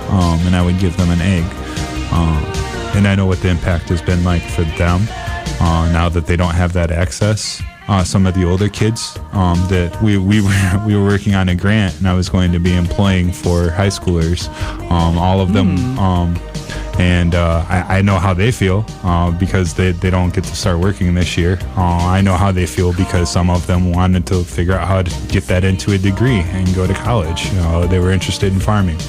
Speaker 8: and I would give them an egg. And I know what the impact has been like for them now that they don't have that access. Some of the older kids that we were working on a grant, and I was going to be employing for high schoolers, all of them. And I know how they feel because they don't get to start working this year. I know how they feel because some of them wanted to figure out how to get that into a degree and go to college. They were interested in farming.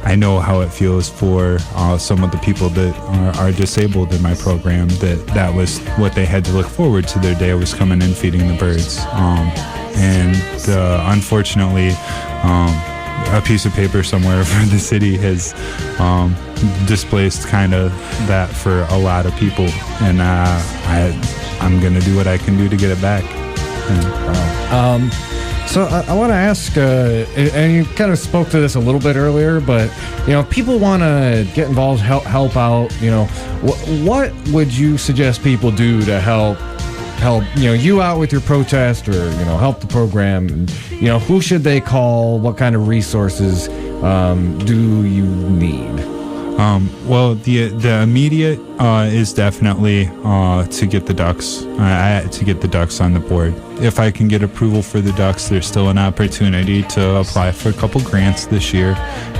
Speaker 8: I know how it feels for some of the people that are disabled in my program, that was what they had to look forward to. Their day was coming in, feeding the birds. Unfortunately, a piece of paper somewhere for the city has displaced kind of that for a lot of people. And I'm going to do what I can do to get it back.
Speaker 1: So I want to ask, and you kind of spoke to this a little bit earlier, but people want to get involved, help out. What would you suggest people do to help you out with your protest, or help the program? And, who should they call? What kind of resources do you need?
Speaker 8: Well, the immediate is definitely to get the ducks on the board. If I can get approval for the ducks, there's still an opportunity to apply for a couple grants this year.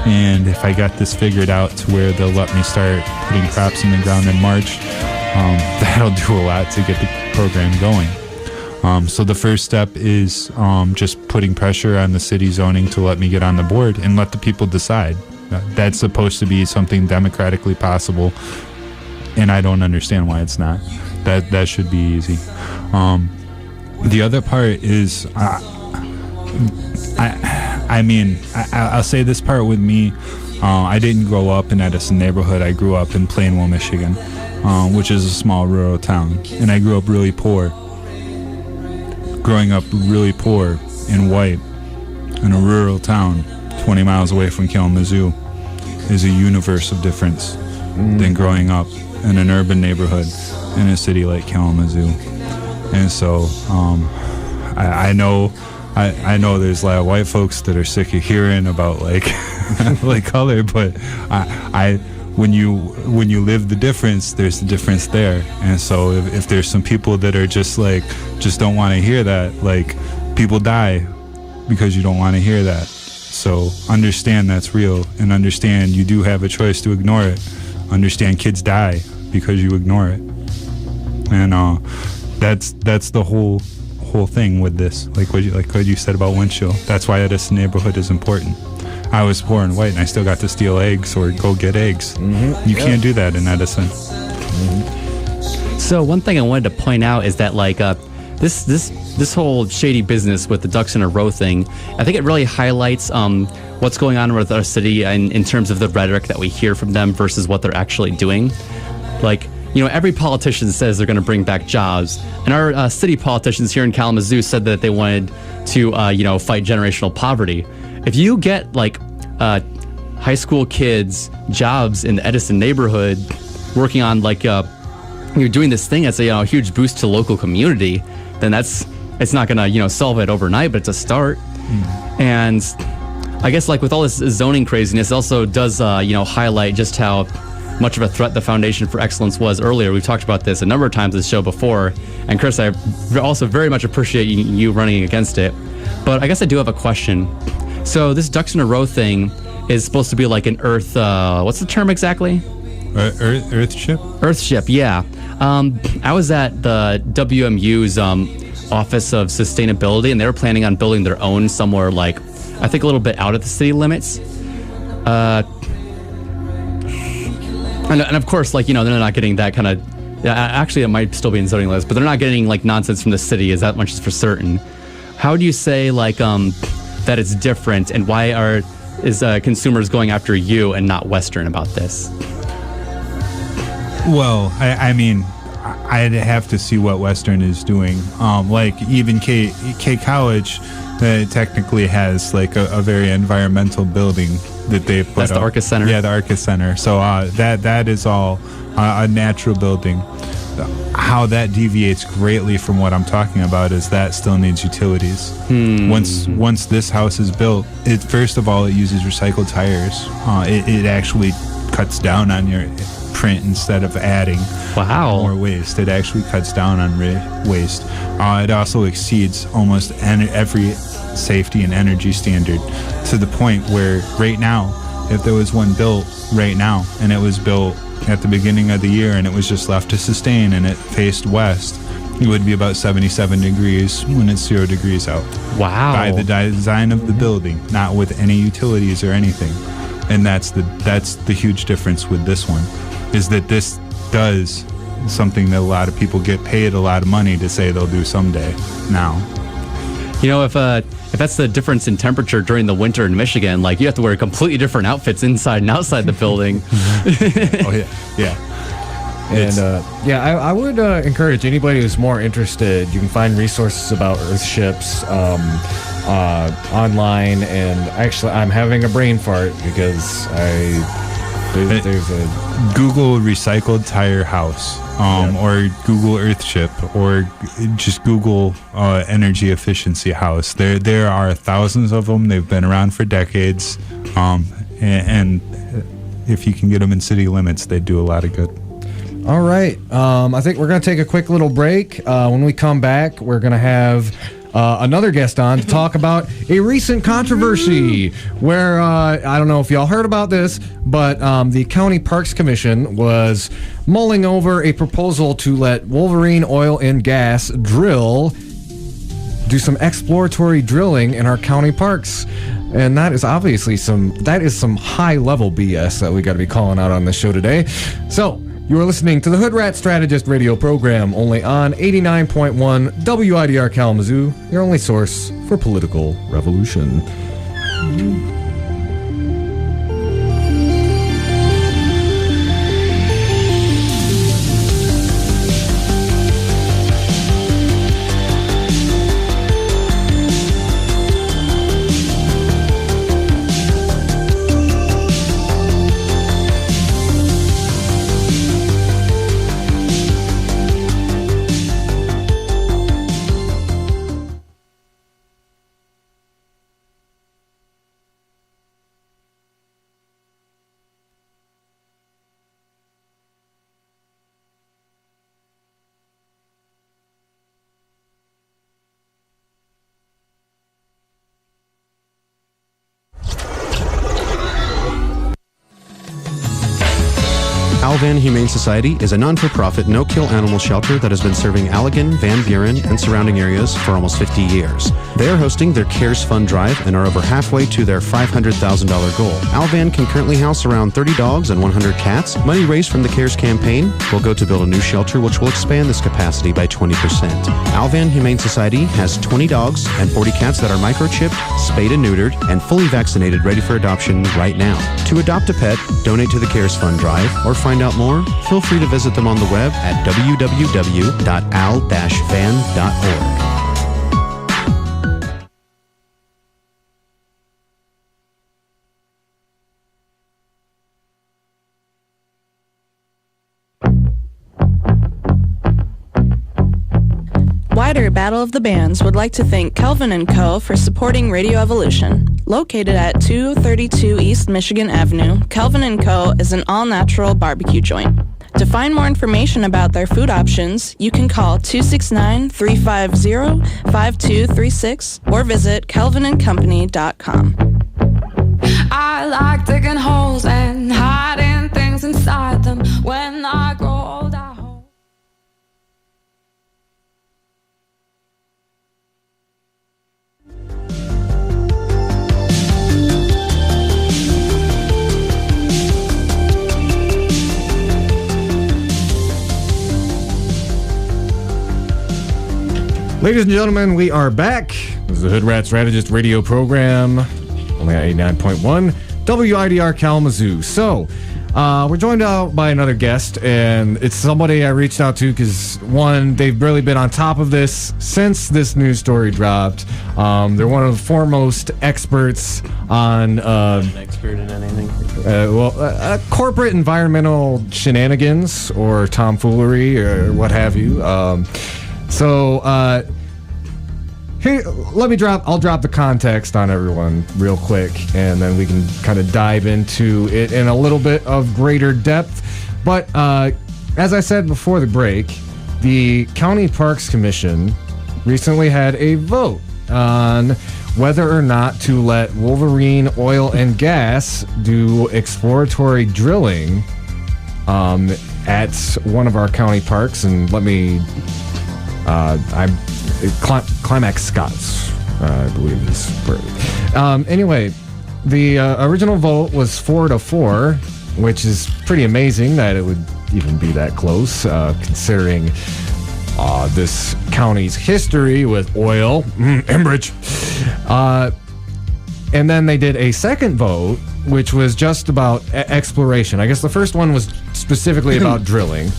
Speaker 8: And if I got this figured out to where they'll let me start putting crops in the ground in March, that'll do a lot to get the program going. So the first step is just putting pressure on the city zoning to let me get on the board and let the people decide. That's supposed to be something democratically possible, and I don't understand why it's not. That should be easy. The other part is, I'll say this part with me. I didn't grow up in Edison neighborhood. I grew up in Plainwell, Michigan, which is a small rural town, and I grew up really poor. Growing up really poor and white, in a rural town 20 miles away from Kalamazoo is a universe of difference than growing up in an urban neighborhood in a city like Kalamazoo. And so I know there's a lot of white folks that are sick of hearing about like like color, but when you live the difference, there's the difference there. And so if there's some people that are just don't want to hear that, like, people die because you don't want to hear that. So understand that's real, and understand you do have a choice to ignore it. Understand kids die because you ignore it. And that's the whole thing with this. Like what you said about windshield. That's why this neighborhood is important. I was poor and white, and I still got to steal eggs or go get eggs. Mm-hmm. You can't do that in Edison.
Speaker 2: Mm-hmm. So one thing I wanted to point out is that like this whole shady business with the ducks in a row thing, I think it really highlights what's going on with our city in terms of the rhetoric that we hear from them versus what they're actually doing. Like, you know, every politician says they're going to bring back jobs, and our city politicians here in Kalamazoo said that they wanted to, fight generational poverty. If you get like high school kids jobs in the Edison neighborhood, working on like you're doing this thing that's a huge boost to local community, then it's not going to solve it overnight, but it's a start. And I guess like with all this zoning craziness, it also does highlight just how much of a threat the Foundation for Excellence was earlier. We've talked about this a number of times on this show before, and Chris, I also very much appreciate you running against it. But I guess I do have a question. So this ducks in a row thing is supposed to be like an Earth, what's the term exactly?
Speaker 8: Earthship?
Speaker 2: Earthship, yeah. I was at the WMU's Office of Sustainability, and they were planning on building their own somewhere like, I think a little bit out of the city limits. And of course, like, they're not getting that kind of, actually it might still be in zoning list, but they're not getting like nonsense from the city, is that much for certain. How do you say like, that it's different, and why is consumers going after you and not Western about this?
Speaker 8: Well, I mean, I'd have to see what Western is doing. Like even K College technically has like a very environmental building that they put
Speaker 2: That's
Speaker 8: up.
Speaker 2: the Arcus Center?
Speaker 8: Yeah, the Arcus Center. So that is all a natural building. How that deviates greatly from what I'm talking about is that still needs utilities. Once this house is built, first of all, it uses recycled tires. It actually cuts down on your print instead of adding more waste. It actually cuts down on waste. It also exceeds almost every safety and energy standard, to the point where right now, if there was one built right now and it was built at the beginning of the year and it was just left to sustain and it faced west, it would be about 77 degrees when it's 0 degrees out.
Speaker 2: Wow.
Speaker 8: By the design of the building, not with any utilities or anything. And that's the huge difference with this one, is that this does something that a lot of people get paid a lot of money to say they'll do someday now.
Speaker 2: If that's the difference in temperature during the winter in Michigan, like you have to wear completely different outfits inside and outside the building.
Speaker 8: Oh yeah.
Speaker 1: And I would encourage anybody who's more interested. You can find resources about Earthships online. And actually, I'm having a brain fart because there's a
Speaker 8: Google recycled tire house, or Google Earthship, or just Google energy efficiency house. There are thousands of them. They've been around for decades, and if you can get them in city limits, they do a lot of good.
Speaker 1: All right. I think we're going to take a quick little break. When we come back, we're going to have another guest on to talk about a recent controversy where, I don't know if y'all heard about this, but the County Parks Commission was mulling over a proposal to let Wolverine Oil and Gas do some exploratory drilling in our county parks. And that is obviously some high-level BS that we got to be calling out on the show today. So, you are listening to the Hoodrat Strategist radio program, only on 89.1 WIDR Kalamazoo, your only source for political revolution.
Speaker 9: Alvan Humane Society is a non-for-profit, no-kill animal shelter that has been serving Allegan, Van Buren, and surrounding areas for almost 50 years. They are hosting their CARES Fund Drive and are over halfway to their $500,000 goal. Alvan can currently house around 30 dogs and 100 cats. Money raised from the CARES campaign will go to build a new shelter, which will expand this capacity by 20%. Alvan Humane Society has 20 dogs and 40 cats that are microchipped, spayed and neutered, and fully vaccinated, ready for adoption right now. To adopt a pet, donate to the CARES Fund Drive, or find out more, feel free to visit them on the web at www.al-van.org.
Speaker 10: Wider Battle of the Bands would like to thank Kelvin & Co. for supporting Radio Evolution. Located at 232 East Michigan Avenue, Kelvin & Co. is an all-natural barbecue joint. To find more information about their food options, you can call 269-350-5236 or visit kelvinandcompany.com.
Speaker 11: I like digging holes and hiding things inside them. When I grow old, I hope.
Speaker 1: Ladies and gentlemen, we are back. This is the Hoodrat Strategist radio program, only at 89.1 WIDR Kalamazoo. So, we're joined out by another guest, and it's somebody I reached out to because, one, they've really been on top of this since this news story dropped. They're one of the foremost experts on...
Speaker 12: an expert in anything.
Speaker 1: Corporate environmental shenanigans or tomfoolery or what have you. Here, I'll drop the context on everyone real quick, and then we can kind of dive into it in a little bit of greater depth. But as I said before the break, the County Parks Commission recently had a vote on whether or not to let Wolverine Oil and Gas do exploratory drilling at one of our county parks. And let me... Climax Scots, I believe is correct. Anyway, the original vote was 4-4, which is pretty amazing that it would even be that close, considering this county's history with oil, Enbridge. And then they did a second vote, which was just about exploration. I guess the first one was specifically about drilling.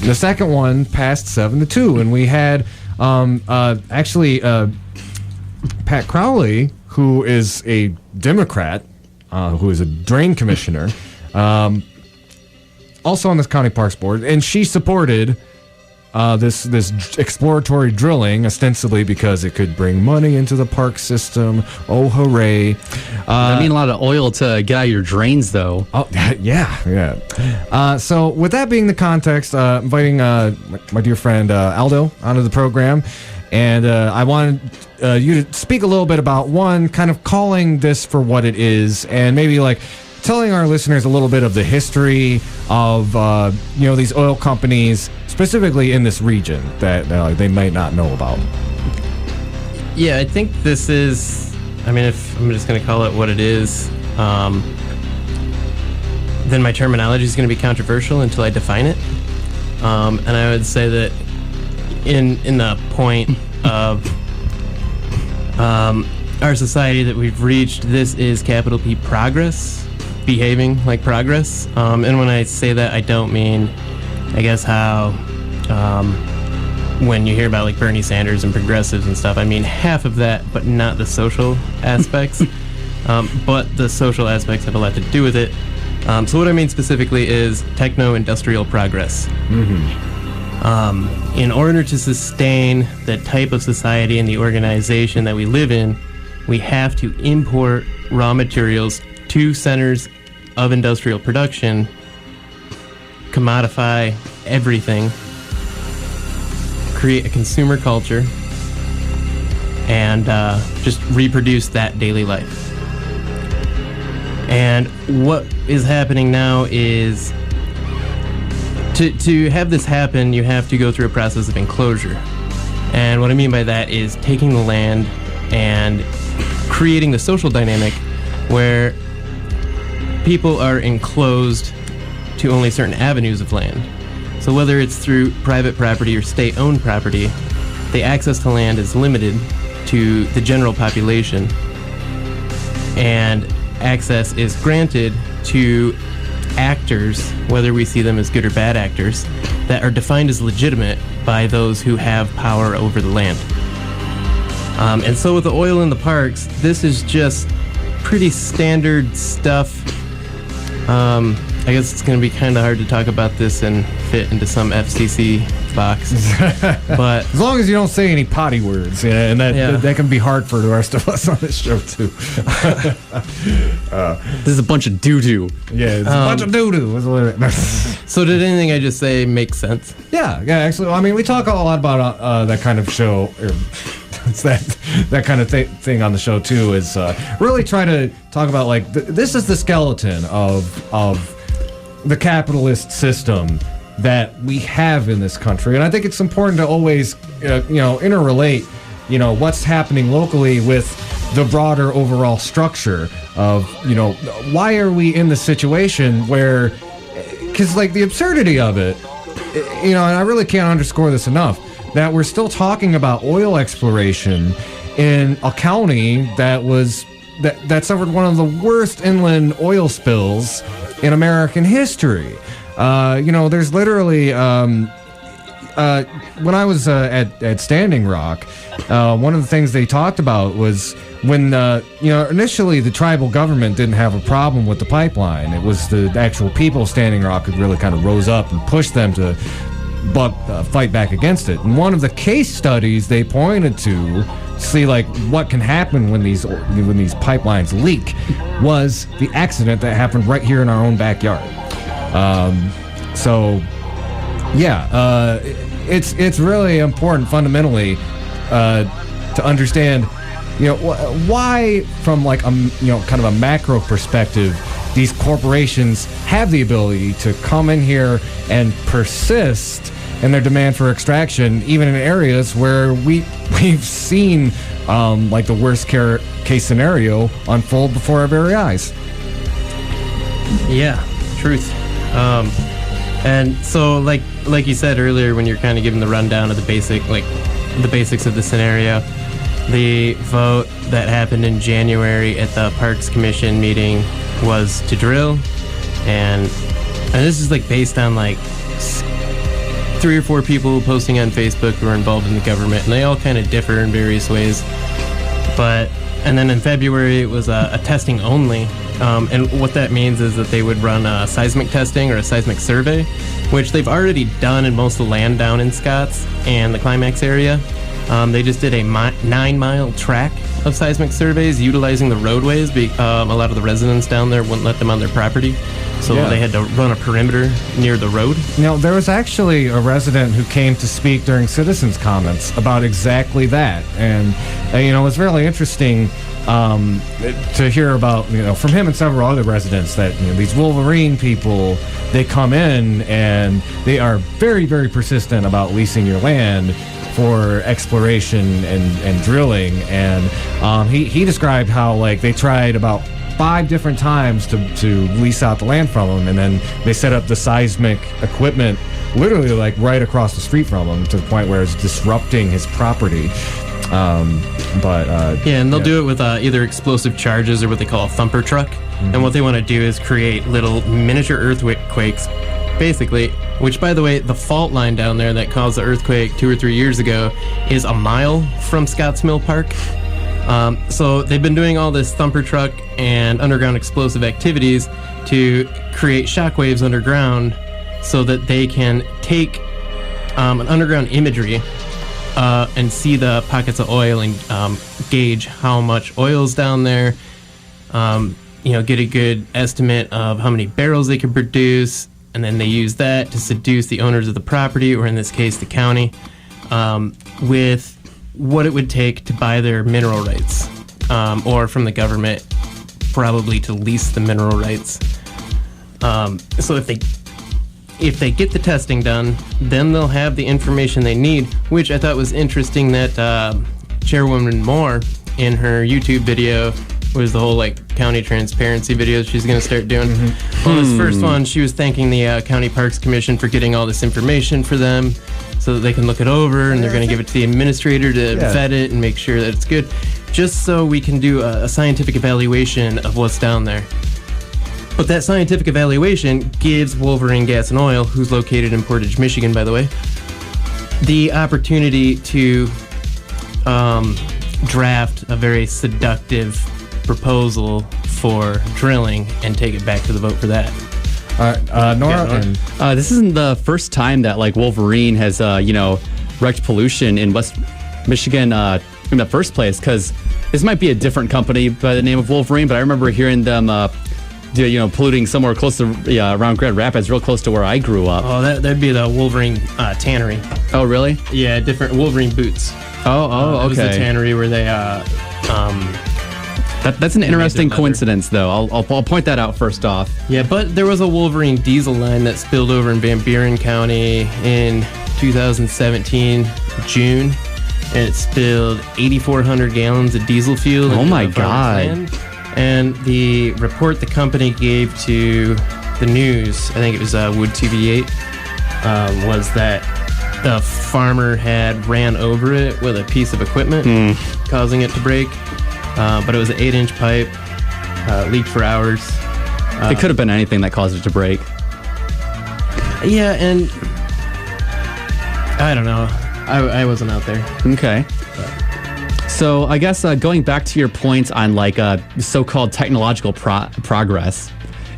Speaker 1: The second one passed 7-2, and we had Pat Crowley, who is a Democrat, who is a drain commissioner, also on this county parks board, and she supported this exploratory drilling, ostensibly because it could bring money into the park system. Oh, hooray.
Speaker 2: I mean, a lot of oil to get out of your drains, though.
Speaker 1: Oh, yeah. So with that being the context, inviting my dear friend Aldo onto the program, and I wanted you to speak a little bit about, one, kind of calling this for what it is, and maybe like telling our listeners a little bit of the history of these oil companies, specifically in this region, that they might not know about.
Speaker 12: Yeah, I think this is, if I'm just going to call it what it is, then my terminology is going to be controversial until I define it. And I would say that in the point of our society that we've reached, this is capital P progress, behaving like progress. And when I say that, I don't mean, I guess, how when you hear about like Bernie Sanders and progressives and stuff, I mean half of that, but not the social aspects. But the social aspects have a lot to do with it. So what I mean specifically is techno-industrial progress. In order to sustain the type of society and the organization that we live in, we have to import raw materials to centers of industrial production, commodify everything, create a consumer culture, and just reproduce that daily life. And what is happening now is To have this happen, you have to go through a process of enclosure. And what I mean by that is taking the land and creating the social dynamic where people are enclosed to only certain avenues of land. So whether it's through private property or state-owned property, the access to land is limited to the general population, and access is granted to actors, whether we see them as good or bad actors, that are defined as legitimate by those who have power over the land. And so with the oil in the parks, this is just pretty standard stuff. I guess it's going to be kind of hard to talk about this and fit into some FCC box. But
Speaker 1: as long as you don't say any potty words, and that can be hard for the rest of us on this show too.
Speaker 2: This is a bunch of doo-doo.
Speaker 1: Yeah, it's a bunch of doo-doo.
Speaker 12: So did anything I just say make sense?
Speaker 1: Yeah, actually. I mean, we talk a lot about that kind of show. It's that kind of thing on the show too. Is really try to talk about like this is the skeleton of the capitalist system that we have in this country, and I think it's important to always interrelate what's happening locally with the broader overall structure of why are we in this situation where, because like the absurdity of it, and I really can't underscore this enough, that we're still talking about oil exploration in a county that suffered one of the worst inland oil spills in American history. There's literally when I was at Standing Rock, one of the things they talked about was when initially the tribal government didn't have a problem with the pipeline. It was the actual people of Standing Rock who really kind of rose up and pushed them to fight back against it. And one of the case studies they pointed to see like what can happen when these pipelines leak was the accident that happened right here in our own backyard. It's really important fundamentally to understand why from like kind of a macro perspective these corporations have the ability to come in here and persist in their demand for extraction, even in areas where we've seen like the worst case scenario unfold before our very eyes.
Speaker 12: Yeah, truth. And so like you said earlier, when you're kind of giving the rundown of the basics of the scenario, the vote that happened in January at the Parks Commission meeting was to drill, and this is like based on like 3 or 4 people posting on Facebook who are involved in the government, and they all kind of differ in various ways. And then in February it was a testing only, and what that means is that they would run a seismic testing or a seismic survey, which they've already done in most of the land down in Scotts and the Climax area. They just did a 9-mile track of seismic surveys utilizing the roadways. A lot of the residents down there wouldn't let them on their property, so they had to run a perimeter near the road.
Speaker 1: There was actually a resident who came to speak during citizens' comments about exactly that, and it was really interesting to hear about from him and several other residents that these Wolverine people, they come in and they are very, very persistent about leasing your land for exploration and drilling, and he described how like they tried about 5 different times to lease out the land from him, and then they set up the seismic equipment literally like right across the street from him to the point where it's disrupting his property.
Speaker 12: And they'll do it with either explosive charges or what they call a thumper truck. Mm-hmm. And what they want to do is create little miniature earthquakes, basically, which, by the way, the fault line down there that caused the earthquake 2 or 3 years ago is a mile from Scotts Mill Park. So they've been doing all this thumper truck and underground explosive activities to create shockwaves underground so that they can take an underground imagery and see the pockets of oil and gauge how much oil's down there, get a good estimate of how many barrels they can produce, and then they use that to seduce the owners of the property, or in this case the county, with what it would take to buy their mineral rights, or from the government probably to lease the mineral rights. So if if they get the testing done, then they'll have the information they need, which I thought was interesting that Chairwoman Moore in her YouTube video was the whole like county transparency video she's going to start doing. Well, this first one, she was thanking the County Parks Commission for getting all this information for them so that they can look it over, and they're going to give it to the administrator to vet it and make sure that it's good, just so we can do a scientific evaluation of what's down there. But that scientific evaluation gives Wolverine Gas and Oil, who's located in Portage, Michigan, by the way, the opportunity to draft a very seductive proposal for drilling and take it back to the vote for that.
Speaker 1: Nora?
Speaker 2: This isn't the first time that like Wolverine has, wrecked pollution in West Michigan in the first place, because this might be a different company by the name of Wolverine, but I remember hearing them polluting somewhere close to around Grand Rapids, real close to where I grew up.
Speaker 12: Oh, that'd be the Wolverine tannery.
Speaker 2: Oh, really?
Speaker 12: Yeah, different Wolverine boots.
Speaker 2: Okay.
Speaker 12: It was the tannery where they
Speaker 2: that's an interesting coincidence, though. I'll point that out first off.
Speaker 12: Yeah, but there was a Wolverine diesel line that spilled over in Van Buren County in 2017 June, and it spilled 8,400 gallons of diesel fuel.
Speaker 2: Oh my God!
Speaker 12: And the report the company gave to the news, I think it was Wood TV8, was that the farmer had ran over it with a piece of equipment, causing it to break. But it was an 8-inch pipe, leaked for hours.
Speaker 2: It could have been anything that caused it to break.
Speaker 12: Yeah, and I don't know. I wasn't out there.
Speaker 2: Okay. So I guess going back to your point on like so-called technological progress,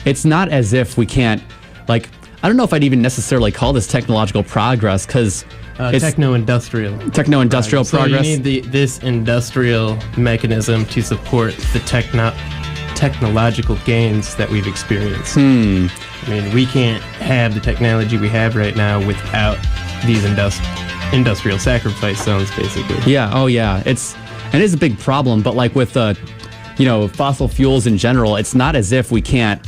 Speaker 2: it's not as if we can't, like, I don't know if I'd even necessarily call this technological progress, because it's
Speaker 12: techno-industrial
Speaker 2: progress.
Speaker 12: So you need this industrial mechanism to support the technological gains that we've experienced. I mean, we can't have the technology we have right now without these industrial sacrifice zones, basically.
Speaker 2: Yeah. Oh, yeah. It is a big problem, but like with fossil fuels in general, it's not as if we can't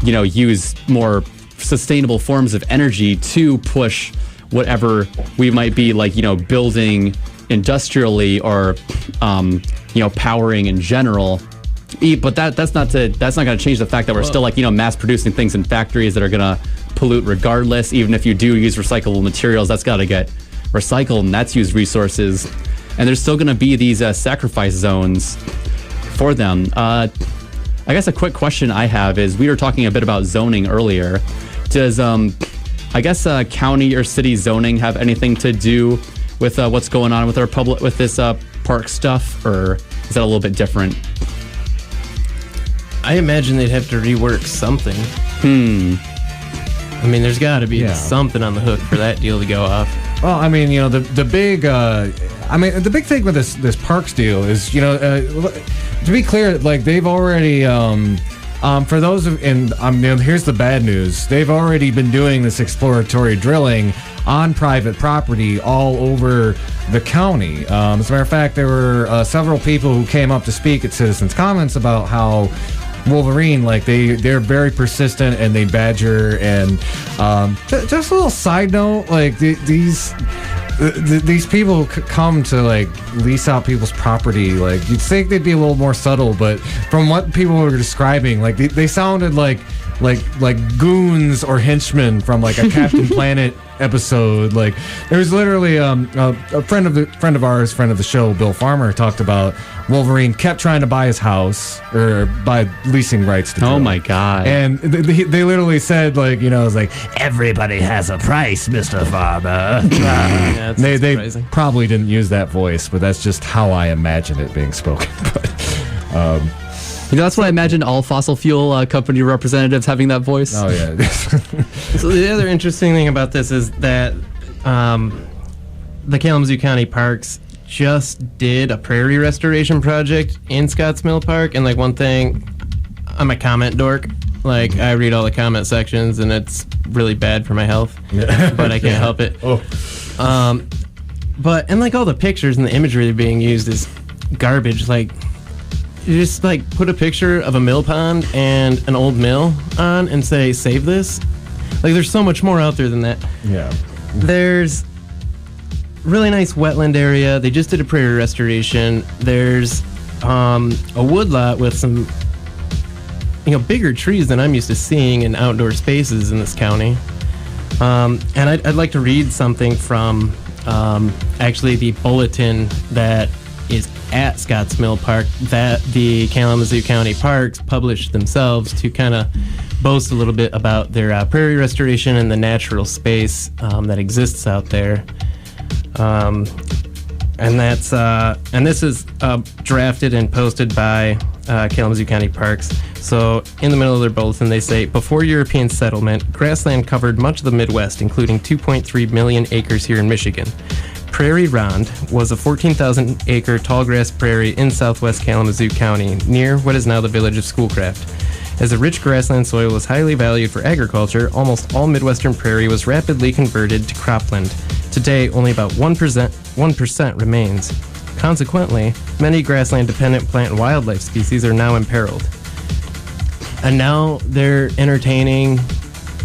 Speaker 2: use more sustainable forms of energy to push whatever we might be like, building industrially or, powering in general. But that's not going to change the fact that we're still like, mass producing things in factories that are going to pollute regardless. Even if you do use recyclable materials, that's got to get recycled, and that's used resources. And there's still going to be these sacrifice zones for them. I guess a quick question I have is, we were talking a bit about zoning earlier. Does county or city zoning have anything to do with what's going on with our with this park stuff, or is that a little bit different?
Speaker 12: I imagine they'd have to rework something. I mean, there's got to be something on the hook for that deal to go off.
Speaker 1: Well, I mean, the big thing with this parks deal is, to be clear, like they've already. For those here's the bad news. They've already been doing this exploratory drilling on private property all over the county. As a matter of fact, there were several people who came up to speak at Citizens Comments about how Wolverine, like they're very persistent and they badger. And just a little side note, like these people who come to like lease out people's property, like you'd think they'd be a little more subtle, but from what people were describing, like they sounded like goons or henchmen from like a Captain Planet episode. Like there was literally a friend of the show, Bill Farmer, talked about Wolverine kept trying to buy his house or buy leasing rights to drill.
Speaker 2: Oh my God.
Speaker 1: And they literally said, like, it's like, everybody has a price, Mr. Farmer. They probably didn't use that voice, but that's just how I imagine it being spoken. But
Speaker 2: that's what I imagine all fossil fuel company representatives having that voice.
Speaker 1: Oh yeah.
Speaker 12: So the other interesting thing about this is that the Kalamazoo County Parks just did a prairie restoration project in Scotts Mill Park, and like one thing, I'm a comment dork. Like I read all the comment sections, and it's really bad for my health, but I can't help it. But like all the pictures and the imagery being used is garbage. Like you just like put a picture of a mill pond and an old mill on and say, save this. Like, there's so much more out there than that.
Speaker 1: Yeah.
Speaker 12: There's really nice wetland area. They just did a prairie restoration. There's a woodlot with some, bigger trees than I'm used to seeing in outdoor spaces in this county. And I'd like to read something from actually the bulletin that is at Scotts Mill Park that the Kalamazoo County Parks published themselves to kind of boast a little bit about their prairie restoration and the natural space that exists out there. And this is drafted and posted by Kalamazoo County Parks. So in the middle of their bulletin, they say, before European settlement, grassland covered much of the Midwest, including 2.3 million acres here in Michigan. Prairie Ronde was a 14,000-acre tallgrass prairie in southwest Kalamazoo County, near what is now the village of Schoolcraft. As the rich grassland soil was highly valued for agriculture, almost all Midwestern prairie was rapidly converted to cropland. Today, only about 1% remains. Consequently, many grassland-dependent plant and wildlife species are now imperiled. And now they're entertaining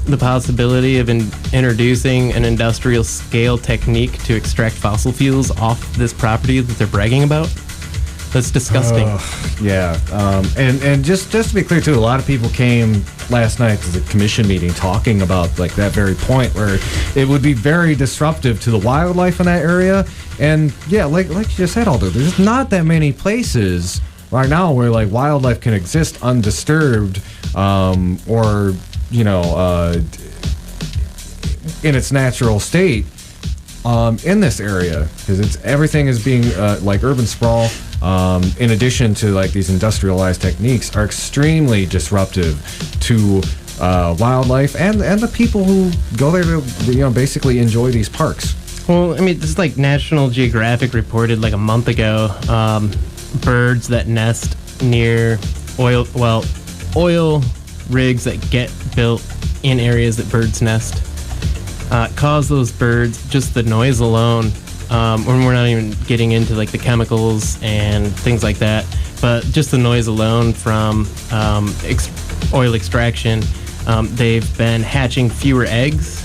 Speaker 12: the possibility of introducing an industrial-scale technique to extract fossil fuels off this property that they're bragging about. That's disgusting.
Speaker 1: Yeah. And just to be clear, too, a lot of people came last night to the commission meeting talking about like that very point where it would be very disruptive to the wildlife in that area. And yeah, like you just said, Aldo, there's not that many places right now where like wildlife can exist undisturbed or, in its natural state in this area, because everything is being like urban sprawl. In addition to like these industrialized techniques, are extremely disruptive to wildlife and the people who go there to basically enjoy these parks.
Speaker 12: Well, I mean, this is like National Geographic reported like a month ago, birds that nest near oil rigs that get built in areas that birds nest cause those birds, just the noise alone. When we're not even getting into like the chemicals and things like that, but just the noise alone from oil extraction, they've been hatching fewer eggs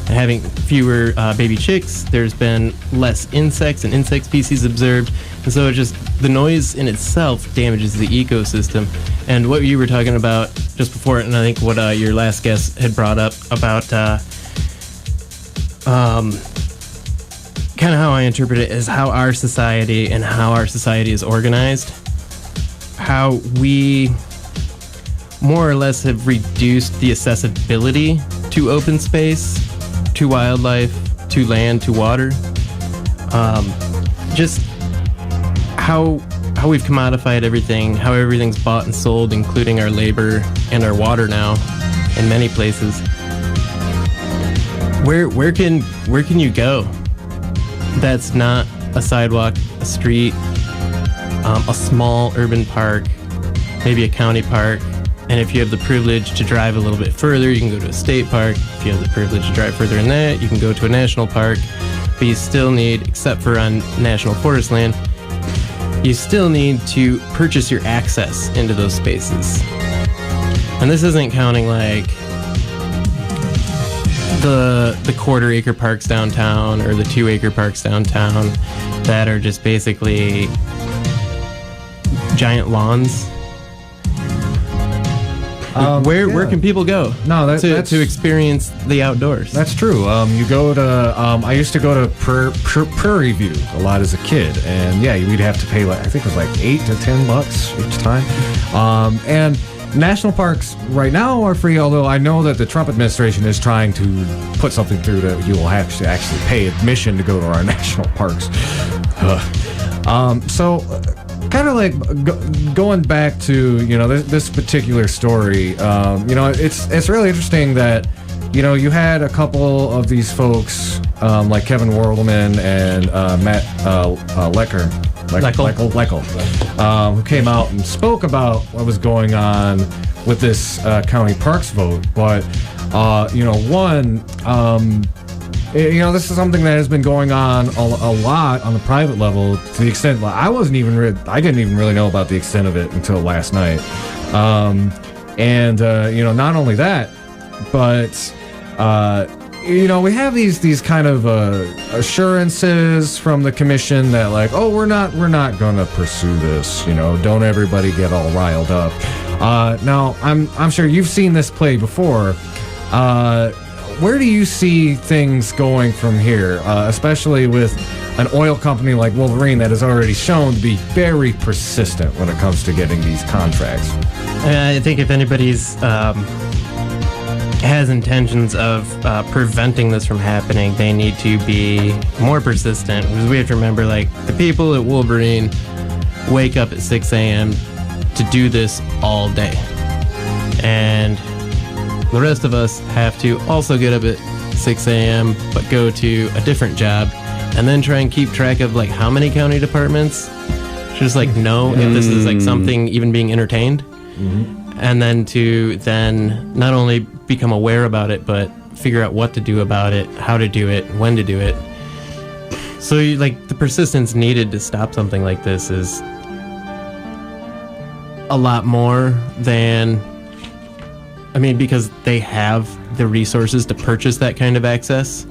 Speaker 12: and having fewer baby chicks. There's been less insects and insect species observed, and so the noise in itself damages the ecosystem. And what you were talking about just before, and I think what your last guest had brought up about kind of how I interpret it is how our society is organized, how we more or less have reduced the accessibility to open space, to wildlife, to land, to water. Just how we've commodified everything, how everything's bought and sold, including our labor and our water now in many places. Where can you go that's not a sidewalk, a street, a small urban park, maybe a county park? And if you have the privilege to drive a little bit further, you can go to a state park. If you have the privilege to drive further than that, you can go to a national park. But you still need, except for on national forest land, you still need to purchase your access into those spaces. And this isn't counting like the quarter-acre parks downtown or the 2-acre parks downtown that are just basically giant lawns. Where can people go?
Speaker 1: No, that's
Speaker 12: to experience the outdoors.
Speaker 1: That's true. You go to. I used to go to Prairie View a lot as a kid, and yeah, we'd have to pay like I think it was like $8 to $10 each time. And national parks right now are free, although I know that the Trump administration is trying to put something through that you will have to actually pay admission to go to our national parks. So. Kind of like going back to this particular story, it's really interesting that you had a couple of these folks like Kevin Worleman and Matt Leckel, who came out and spoke about what was going on with this county parks vote. But this is something that has been going on a lot on the private level to the extent that I didn't even really know about the extent of it until last night. Not only that, but we have these kind of assurances from the commission that like, oh, we're not going to pursue this. Don't everybody get all riled up. Now, I'm sure you've seen this play before. Where do you see things going from here, especially with an oil company like Wolverine that has already shown to be very persistent when it comes to getting these contracts?
Speaker 12: I think if anybody's has intentions of preventing this from happening, they need to be more persistent, because we have to remember, like, the people at Wolverine wake up at 6 a.m. to do this all day, and the rest of us have to also get up at 6 a.m. but go to a different job, and then try and keep track of like how many county departments just like know if this is like something even being entertained. And then to not only become aware about it, but figure out what to do about it, how to do it, when to do it. So the persistence needed to stop something like this is a lot more than, because they have the resources to purchase that kind of access,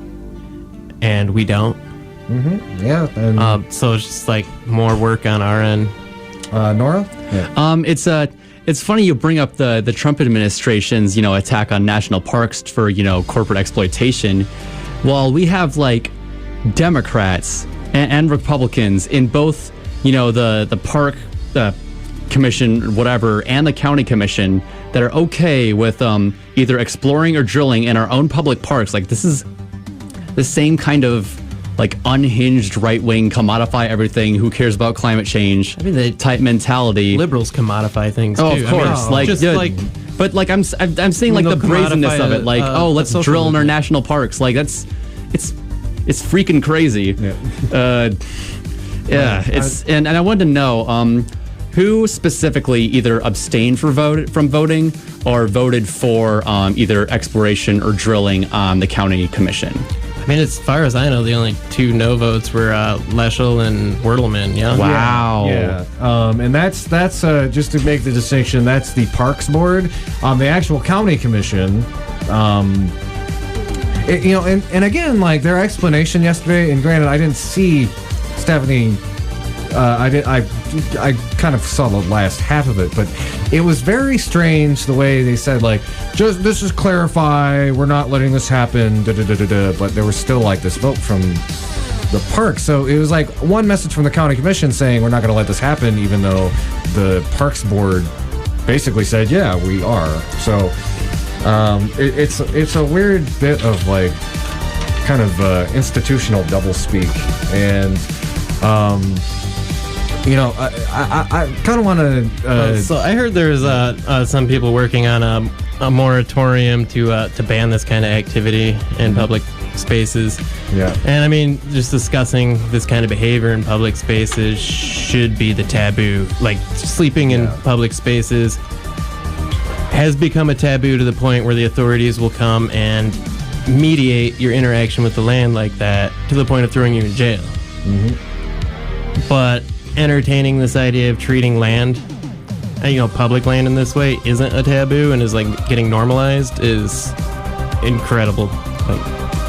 Speaker 12: and we don't.
Speaker 1: Yeah. And
Speaker 12: so it's just like more work on our end.
Speaker 1: Nora?
Speaker 2: Yeah. It's funny you bring up the Trump administration's, attack on national parks for, corporate exploitation, while we have like Democrats and Republicans in both, the park commission, whatever, and the county commission that are okay with either exploring or drilling in our own public parks. Like, this is the same kind of like unhinged right-wing commodify everything, who cares about climate change type mentality.
Speaker 12: Liberals commodify things too.
Speaker 2: Of course. But I'm saying like the brazenness of it, like, let's drill in our national parks. Like, it's freaking crazy. And I wanted to know who specifically either abstained from voting or voted for either exploration or drilling on the county commission.
Speaker 12: As far as I know, the only two no votes were Leschel and Wurtelman. Yeah.
Speaker 2: Wow.
Speaker 1: Yeah. And that's just to make the distinction. That's the Parks Board. The actual county commission. And again, like their explanation yesterday. And granted, I didn't see Stephanie. I kind of saw the last half of it, but it was very strange the way they said, like, just this is clarify, we're not letting this happen, but there was still like this vote from the park. So it was like one message from the county commission saying we're not going to let this happen, even though the Parks Board basically said, yeah, we are. So it's a weird bit of like kind of institutional doublespeak, and I kind of want to.
Speaker 12: So I heard there's some people working on a moratorium to ban this kind of activity in public spaces.
Speaker 1: Yeah.
Speaker 12: And just discussing this kind of behavior in public spaces should be the taboo. Like, sleeping in public spaces has become a taboo to the point where the authorities will come and mediate your interaction with the land like that, to the point of throwing you in jail. But entertaining this idea of treating land, public land in this way isn't a taboo and is like getting normalized is incredible.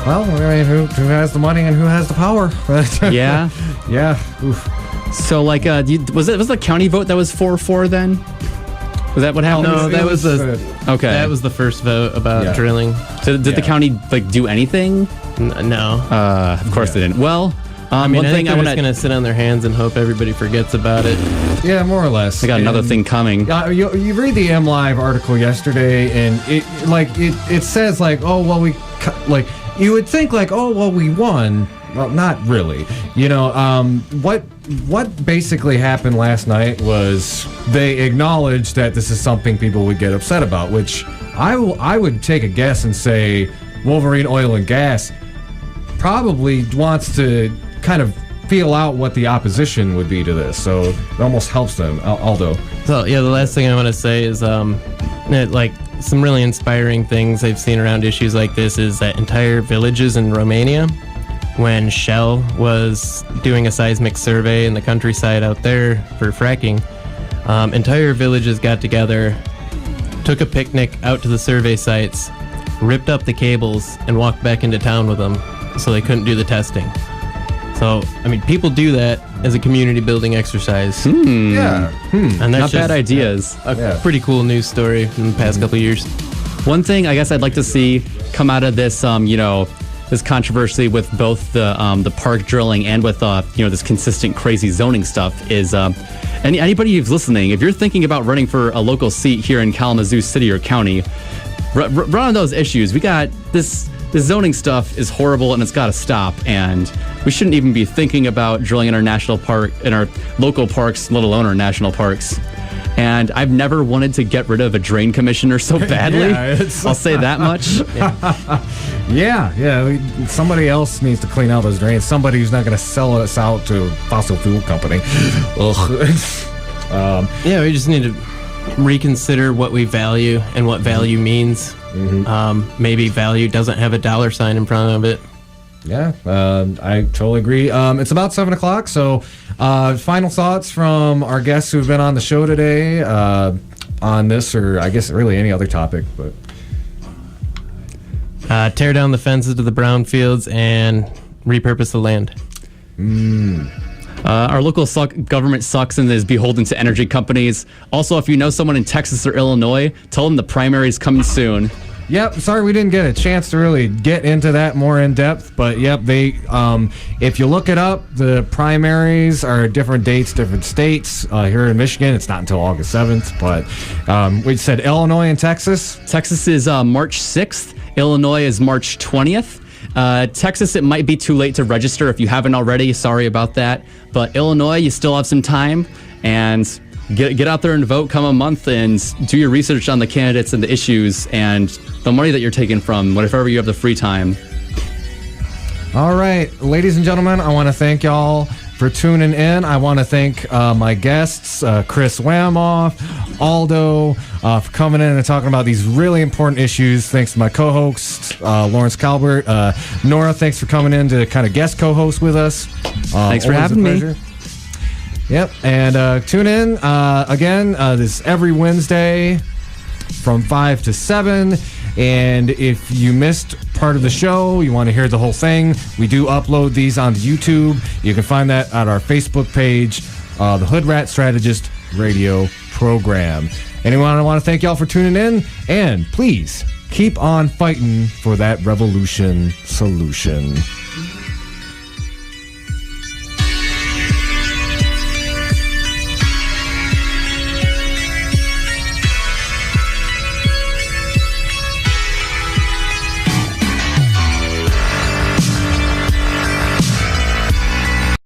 Speaker 1: Who has the money and who has the power?
Speaker 2: Yeah.
Speaker 1: Yeah. Oof.
Speaker 2: So like, was the county vote that was 4-4 then? Was that what happened?
Speaker 12: No, that was
Speaker 2: okay.
Speaker 12: That was the first vote about drilling.
Speaker 2: So did the county like do anything?
Speaker 12: No.
Speaker 2: Of course they didn't. Well.
Speaker 12: One thing I'm just gonna sit on their hands and hope everybody forgets about it.
Speaker 1: Yeah, more or less.
Speaker 2: I got another thing coming.
Speaker 1: You read the MLive article yesterday, and it says like, oh well, you would think like, oh well, we won. Well, not really. What basically happened last night was they acknowledged that this is something people would get upset about, which I would take a guess and say Wolverine Oil and Gas probably wants to kind of feel out what the opposition would be to this, so it almost helps them. Aldo.
Speaker 12: So the last thing I want to say is like some really inspiring things I've seen around issues like this is that entire villages in Romania, when Shell was doing a seismic survey in the countryside out there for fracking, entire villages got together, took a picnic out to the survey sites, ripped up the cables and walked back into town with them so they couldn't do the testing. So, I mean, people do that as a community building exercise.
Speaker 1: Yeah.
Speaker 12: And that's
Speaker 2: Not bad ideas.
Speaker 12: A pretty cool news story in the past couple of years.
Speaker 2: One thing I guess I'd like to see come out of this, this controversy with both the park drilling and with this consistent crazy zoning stuff is anybody who's listening, if you're thinking about running for a local seat here in Kalamazoo City or County, run on those issues. We got this zoning stuff is horrible and it's got to stop, and we shouldn't even be thinking about drilling in our national park, in our local parks, let alone our national parks. And I've never wanted to get rid of a drain commissioner so badly. I'll say that much.
Speaker 1: Somebody else needs to clean out those drains. Somebody who's not going to sell us out to a fossil fuel company.
Speaker 12: We just need to reconsider what we value and what value means. Maybe value doesn't have a dollar sign in front of it.
Speaker 1: Yeah, I totally agree. It's about 7 o'clock, so final thoughts from our guests who've been on the show today on this, or I guess really any other topic. But
Speaker 12: tear down the fences to the brownfields and repurpose the land.
Speaker 2: Our local government sucks and is beholden to energy companies. Also, if you know someone in Texas or Illinois, tell them the primary's coming soon.
Speaker 1: Yep, sorry we didn't get a chance to really get into that more in depth, but yep, they if you look it up, the primaries are different dates, different states. Here in Michigan, it's not until August 7th, but we said Illinois and Texas.
Speaker 2: Texas is March 6th. Illinois is March 20th. Texas, it might be too late to register if you haven't already. Sorry about that. But Illinois, you still have some time, and get out there and vote come a month and do your research on the candidates and the issues and the money that you're taking from whenever you have the free time.
Speaker 1: All right, ladies and gentlemen, I want to thank y'all for tuning in. I want to thank my guests, Chris Wahmhoff, Aldo, for coming in and talking about these really important issues. Thanks to my co-host, Lawrence Calbert. Nora, thanks for coming in to kind of guest co-host with us.
Speaker 2: Thanks for having me.
Speaker 1: Yep, and tune in again this every Wednesday from 5 to 7. And if you missed part of the show, you want to hear the whole thing, we do upload these onto YouTube. You can find that at our Facebook page, the Hoodrat Strategist radio program. Anyone, I want to thank y'all for tuning in, and please keep on fighting for that revolution solution.